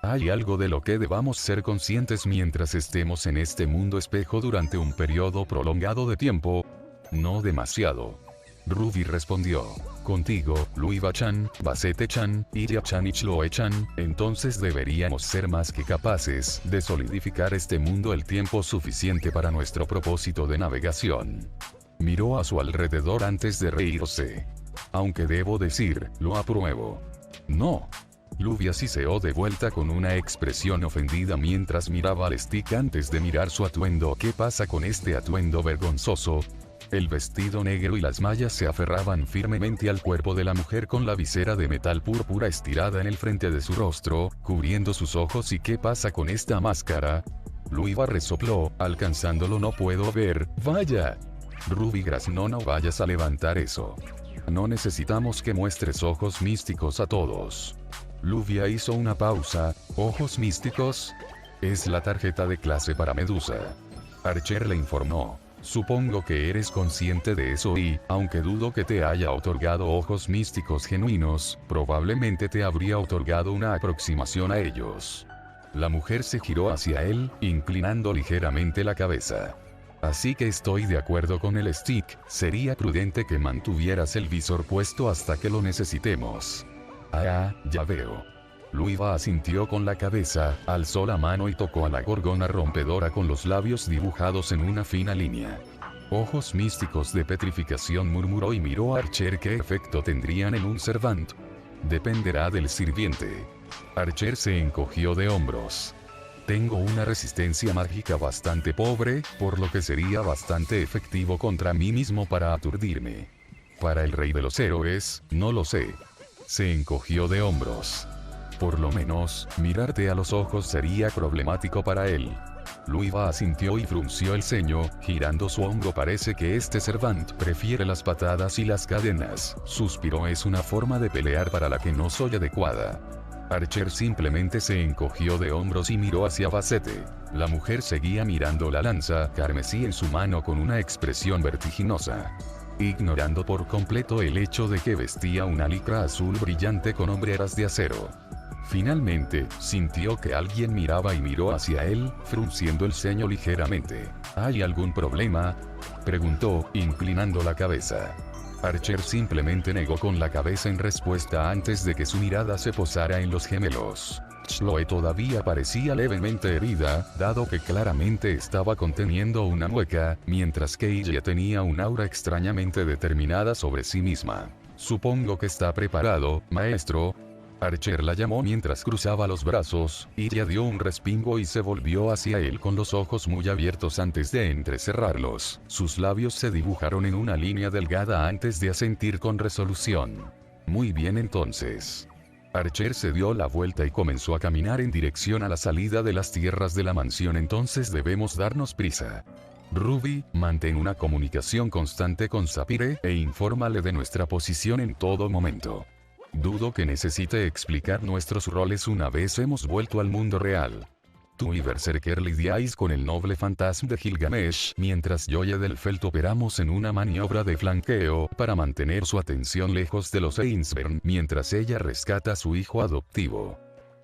Hay algo de lo que debamos ser conscientes mientras estemos en este mundo espejo durante un periodo prolongado de tiempo. No demasiado. Ruby respondió. Contigo, Luiba-chan, Basete-chan, Iria-chan y Chloe-chan, entonces deberíamos ser más que capaces de solidificar este mundo el tiempo suficiente para nuestro propósito de navegación. Miró a su alrededor antes de reírse. Aunque debo decir, lo apruebo. No. Luvia siseó de vuelta con una expresión ofendida mientras miraba al Stick antes de mirar su atuendo. ¿Qué pasa con este atuendo vergonzoso? El vestido negro y las mallas se aferraban firmemente al cuerpo de la mujer con la visera de metal púrpura estirada en el frente de su rostro, cubriendo sus ojos. ¿Y qué pasa con esta máscara? Luiva resopló, alcanzándolo. No puedo ver. ¡Vaya! Ruby graznó. No vayas a levantar eso. No necesitamos que muestres ojos místicos a todos. Luvia hizo una pausa. ¿Ojos místicos? Es la tarjeta de clase para Medusa. Archer le informó. Supongo que eres consciente de eso y, aunque dudo que te haya otorgado ojos místicos genuinos, probablemente te habría otorgado una aproximación a ellos. La mujer se giró hacia él, inclinando ligeramente la cabeza. Así que estoy de acuerdo con el Stick, sería prudente que mantuvieras el visor puesto hasta que lo necesitemos. Ah, ya veo. Luiva asintió con la cabeza, alzó la mano y tocó a la gorgona rompedora con los labios dibujados en una fina línea. Ojos místicos de petrificación, murmuró y miró a Archer. ¿Qué efecto tendrían en un Servant? Dependerá del sirviente. Archer se encogió de hombros. Tengo una resistencia mágica bastante pobre, por lo que sería bastante efectivo contra mí mismo para aturdirme. Para el rey de los héroes, no lo sé. Se encogió de hombros. Por lo menos, mirarte a los ojos sería problemático para él. Luiva asintió y frunció el ceño, girando su hombro. Parece que este Servant prefiere las patadas y las cadenas. Suspiró. Es una forma de pelear para la que no soy adecuada. Archer simplemente se encogió de hombros y miró hacia Basete. La mujer seguía mirando la lanza carmesí en su mano con una expresión vertiginosa, ignorando por completo el hecho de que vestía una licra azul brillante con hombreras de acero. Finalmente, sintió que alguien miraba y miró hacia él, frunciendo el ceño ligeramente. ¿Hay algún problema?, preguntó, inclinando la cabeza. Archer simplemente negó con la cabeza en respuesta antes de que su mirada se posara en los gemelos. Chloe todavía parecía levemente herida, dado que claramente estaba conteniendo una mueca, mientras que ella tenía un aura extrañamente determinada sobre sí misma. Supongo que está preparado, maestro. Archer la llamó mientras cruzaba los brazos, y ella dio un respingo y se volvió hacia él con los ojos muy abiertos antes de entrecerrarlos. Sus labios se dibujaron en una línea delgada antes de asentir con resolución. Muy bien entonces. Archer se dio la vuelta y comenzó a caminar en dirección a la salida de las tierras de la mansión. Entonces debemos darnos prisa. Ruby, mantén una comunicación constante con Sapphire e infórmale de nuestra posición en todo momento. Dudo que necesite explicar nuestros roles una vez hemos vuelto al mundo real. Tú y Berserker lidiáis con el noble fantasma de Gilgamesh, mientras yo y Edelfelt operamos en una maniobra de flanqueo para mantener su atención lejos de los Ainsburn, mientras ella rescata a su hijo adoptivo.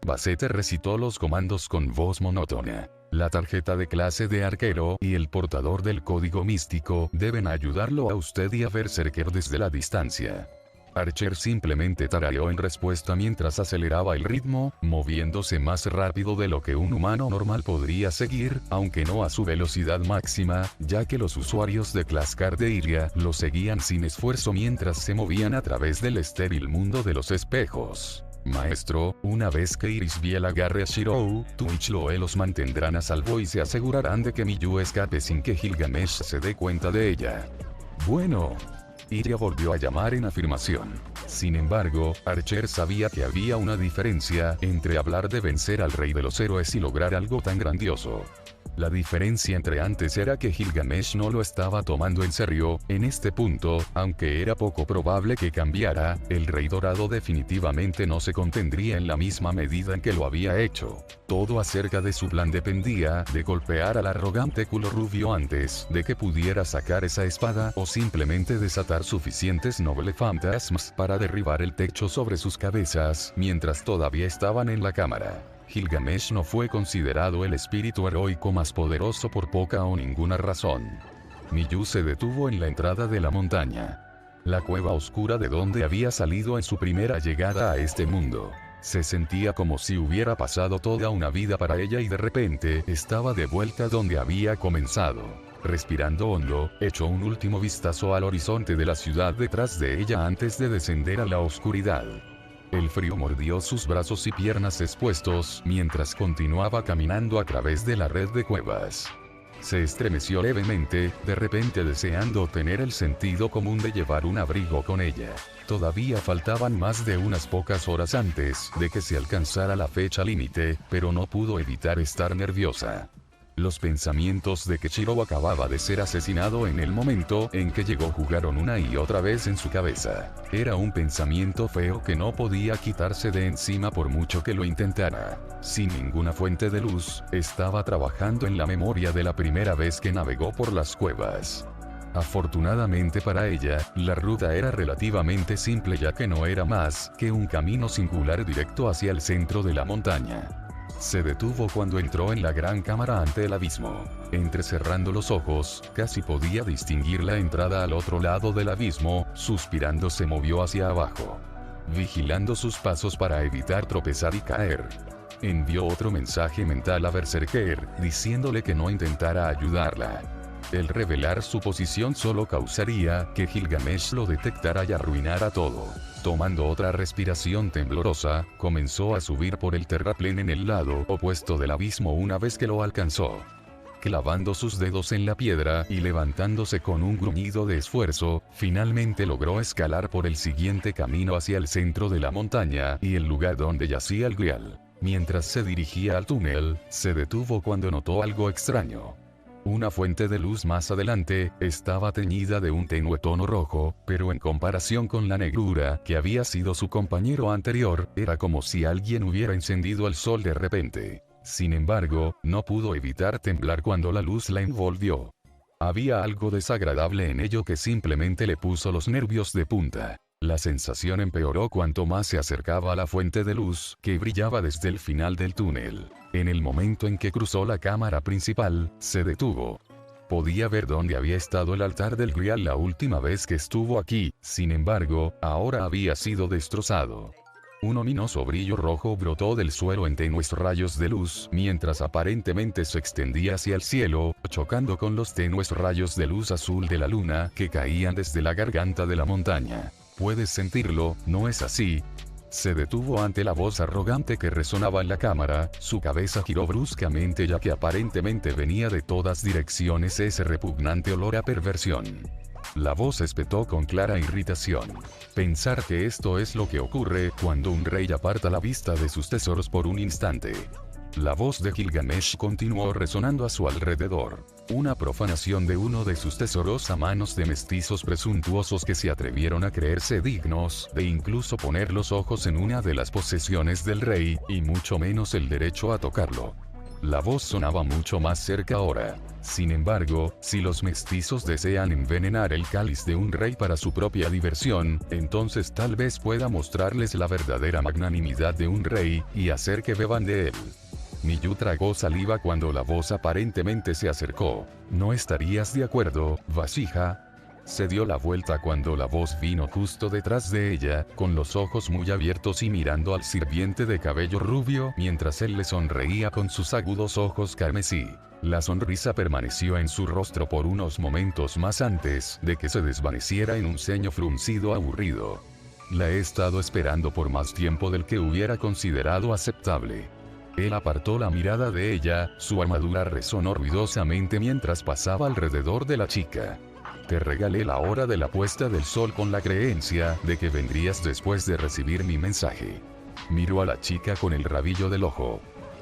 Basete recitó los comandos con voz monótona. La tarjeta de clase de arquero y el portador del código místico deben ayudarlo a usted y a Berserker desde la distancia. Archer simplemente tarareó en respuesta mientras aceleraba el ritmo, moviéndose más rápido de lo que un humano normal podría seguir, aunque no a su velocidad máxima, ya que los usuarios de Classcard de Iria lo seguían sin esfuerzo mientras se movían a través del estéril mundo de los espejos. Maestro, una vez que Irisbiel agarre a Shirou, tú y Chloe los mantendrán a salvo y se asegurarán de que Miyu escape sin que Gilgamesh se dé cuenta de ella. Bueno. Iria volvió a llamar en afirmación. Sin embargo, Archer sabía que había una diferencia entre hablar de vencer al rey de los héroes y lograr algo tan grandioso. La diferencia entre antes era que Gilgamesh no lo estaba tomando en serio. En este punto, aunque era poco probable que cambiara, el Rey Dorado definitivamente no se contendría en la misma medida en que lo había hecho. Todo acerca de su plan dependía de golpear al arrogante culo rubio antes de que pudiera sacar esa espada o simplemente desatar suficientes noble fantasmas para derribar el techo sobre sus cabezas mientras todavía estaban en la cámara. Gilgamesh no fue considerado el espíritu heroico más poderoso por poca o ninguna razón. Miyu se detuvo en la entrada de la montaña. La cueva oscura de donde había salido en su primera llegada a este mundo. Se sentía como si hubiera pasado toda una vida para ella y de repente estaba de vuelta donde había comenzado. Respirando hondo, echó un último vistazo al horizonte de la ciudad detrás de ella antes de descender a la oscuridad. El frío mordió sus brazos y piernas expuestos mientras continuaba caminando a través de la red de cuevas. Se estremeció levemente, de repente deseando tener el sentido común de llevar un abrigo con ella. Todavía faltaban más de unas pocas horas antes de que se alcanzara la fecha límite, pero no pudo evitar estar nerviosa. Los pensamientos de que Shirou acababa de ser asesinado en el momento en que llegó jugaron una y otra vez en su cabeza. Era un pensamiento feo que no podía quitarse de encima por mucho que lo intentara. Sin ninguna fuente de luz, estaba trabajando en la memoria de la primera vez que navegó por las cuevas. Afortunadamente para ella, la ruta era relativamente simple ya que no era más que un camino singular directo hacia el centro de la montaña. Se detuvo cuando entró en la gran cámara ante el abismo. Entrecerrando los ojos, casi podía distinguir la entrada al otro lado del abismo. Suspirando se movió hacia abajo, vigilando sus pasos para evitar tropezar y caer. Envió otro mensaje mental a Berserker, diciéndole que no intentara ayudarla. El revelar su posición solo causaría que Gilgamesh lo detectara y arruinara todo. Tomando otra respiración temblorosa, comenzó a subir por el terraplén en el lado opuesto del abismo una vez que lo alcanzó. Clavando sus dedos en la piedra y levantándose con un gruñido de esfuerzo, finalmente logró escalar por el siguiente camino hacia el centro de la montaña y el lugar donde yacía el Grial. Mientras se dirigía al túnel, se detuvo cuando notó algo extraño. Una fuente de luz más adelante estaba teñida de un tenue tono rojo, pero en comparación con la negrura que había sido su compañero anterior, era como si alguien hubiera encendido el sol de repente. Sin embargo, no pudo evitar temblar cuando la luz la envolvió. Había algo desagradable en ello que simplemente le puso los nervios de punta. La sensación empeoró cuanto más se acercaba a la fuente de luz que brillaba desde el final del túnel. En el momento en que cruzó la cámara principal, se detuvo. Podía ver dónde había estado el altar del Grial la última vez que estuvo aquí, sin embargo, ahora había sido destrozado. Un ominoso brillo rojo brotó del suelo en tenues rayos de luz, mientras aparentemente se extendía hacia el cielo, chocando con los tenues rayos de luz azul de la luna que caían desde la garganta de la montaña. ¿Puedes sentirlo, no es así? Se detuvo ante la voz arrogante que resonaba en la cámara, su cabeza giró bruscamente ya que aparentemente venía de todas direcciones ese repugnante olor a perversión. La voz espetó con clara irritación. Pensar que esto es lo que ocurre cuando un rey aparta la vista de sus tesoros por un instante. La voz de Gilgamesh continuó resonando a su alrededor. Una profanación de uno de sus tesoros a manos de mestizos presuntuosos que se atrevieron a creerse dignos de incluso poner los ojos en una de las posesiones del rey, y mucho menos el derecho a tocarlo. La voz sonaba mucho más cerca ahora. Sin embargo, si los mestizos desean envenenar el cáliz de un rey para su propia diversión, entonces tal vez pueda mostrarles la verdadera magnanimidad de un rey, y hacer que beban de él. Miyu tragó saliva cuando la voz aparentemente se acercó. ¿No estarías de acuerdo, vasija? Se dio la vuelta cuando la voz vino justo detrás de ella, con los ojos muy abiertos y mirando al sirviente de cabello rubio mientras él le sonreía con sus agudos ojos carmesí. La sonrisa permaneció en su rostro por unos momentos más antes de que se desvaneciera en un ceño fruncido aburrido. La he estado esperando por más tiempo del que hubiera considerado aceptable. Él apartó la mirada de ella, su armadura resonó ruidosamente mientras pasaba alrededor de la chica. Te regalé la hora de la puesta del sol con la creencia de que vendrías después de recibir mi mensaje. Miró a la chica con el rabillo del ojo.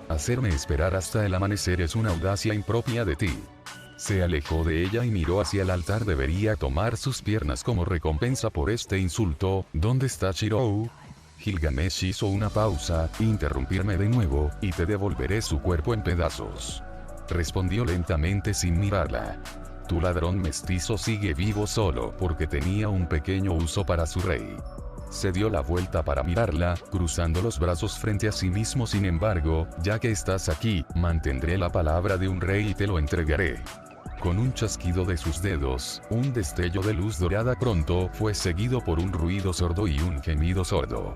Hacerme esperar hasta el amanecer es una audacia impropia de ti. Se alejó de ella y miró hacia el altar. Debería tomar sus piernas como recompensa por este insulto. ¿Dónde está Shirou? Gilgamesh hizo una pausa, interrumpirme de nuevo, y te devolveré su cuerpo en pedazos. Respondió lentamente sin mirarla. Tu ladrón mestizo sigue vivo solo porque tenía un pequeño uso para su rey. Se dio la vuelta para mirarla, cruzando los brazos frente a sí mismo. Sin embargo, ya que estás aquí, mantendré la palabra de un rey y te lo entregaré. Con un chasquido de sus dedos, un destello de luz dorada pronto fue seguido por un ruido sordo y un gemido sordo.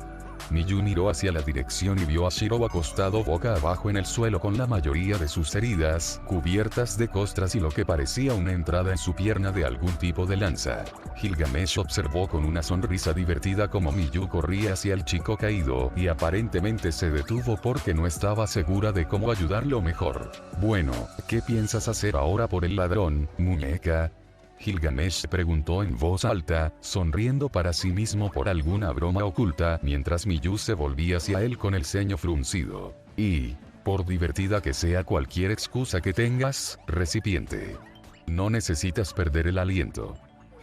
Miyu miró hacia la dirección y vio a Shirou acostado boca abajo en el suelo con la mayoría de sus heridas cubiertas de costras y lo que parecía una entrada en su pierna de algún tipo de lanza. Gilgamesh observó con una sonrisa divertida como Miyu corría hacia el chico caído y aparentemente se detuvo porque no estaba segura de cómo ayudarlo mejor. Bueno, ¿qué piensas hacer ahora por el ladrón, muñeca? Gilgamesh preguntó en voz alta, sonriendo para sí mismo por alguna broma oculta, mientras Miyu se volvía hacia él con el ceño fruncido. Y, por divertida que sea cualquier excusa que tengas, recipiente. No necesitas perder el aliento.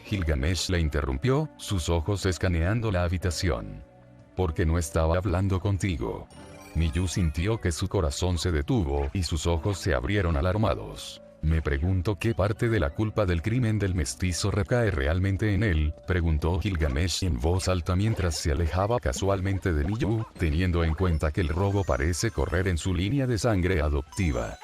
Gilgamesh la interrumpió, sus ojos escaneando la habitación. Porque no estaba hablando contigo. Miyu sintió que su corazón se detuvo y sus ojos se abrieron alarmados. Me pregunto qué parte de la culpa del crimen del mestizo recae realmente en él, preguntó Gilgamesh en voz alta mientras se alejaba casualmente de Miyu, teniendo en cuenta que el robo parece correr en su línea de sangre adoptiva.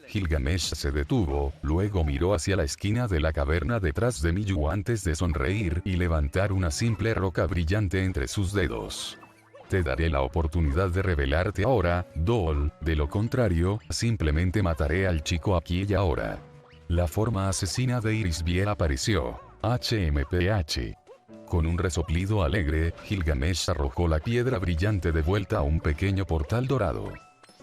Gilgamesh se detuvo, luego miró hacia la esquina de la caverna detrás de Miyu antes de sonreír y levantar una simple roca brillante entre sus dedos. Te daré la oportunidad de revelarte ahora, Dol, de lo contrario, simplemente mataré al chico aquí y ahora. La forma asesina de Irisbiel apareció. HMPH. Con un resoplido alegre, Gilgamesh arrojó la piedra brillante de vuelta a un pequeño portal dorado.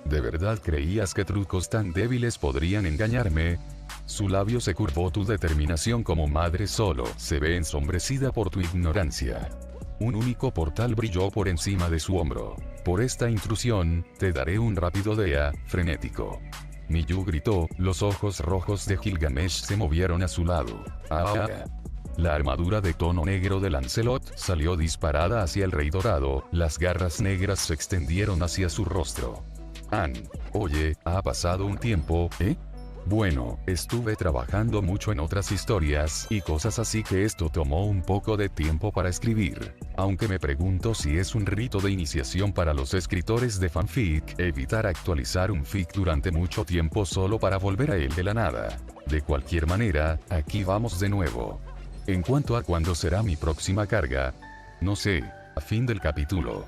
¿De verdad creías que trucos tan débiles podrían engañarme? Su labio se curvó. Tu determinación como madre solo se ve ensombrecida por tu ignorancia. Un único portal brilló por encima de su hombro. Por esta intrusión, te daré un rápido dea, frenético. Miyu gritó, los ojos rojos de Gilgamesh se movieron a su lado. ¡Ah! La armadura de tono negro de Lancelot salió disparada hacia el rey dorado, las garras negras se extendieron hacia su rostro. Oye, ha pasado un tiempo, ¿eh? Bueno, estuve trabajando mucho en otras historias y cosas así que esto tomó un poco de tiempo para escribir. Aunque me pregunto si es un rito de iniciación para los escritores de fanfic, evitar actualizar un fic durante mucho tiempo solo para volver a él de la nada. De cualquier manera, aquí vamos de nuevo. En cuanto a cuándo será mi próxima carga, no sé. A fin del capítulo.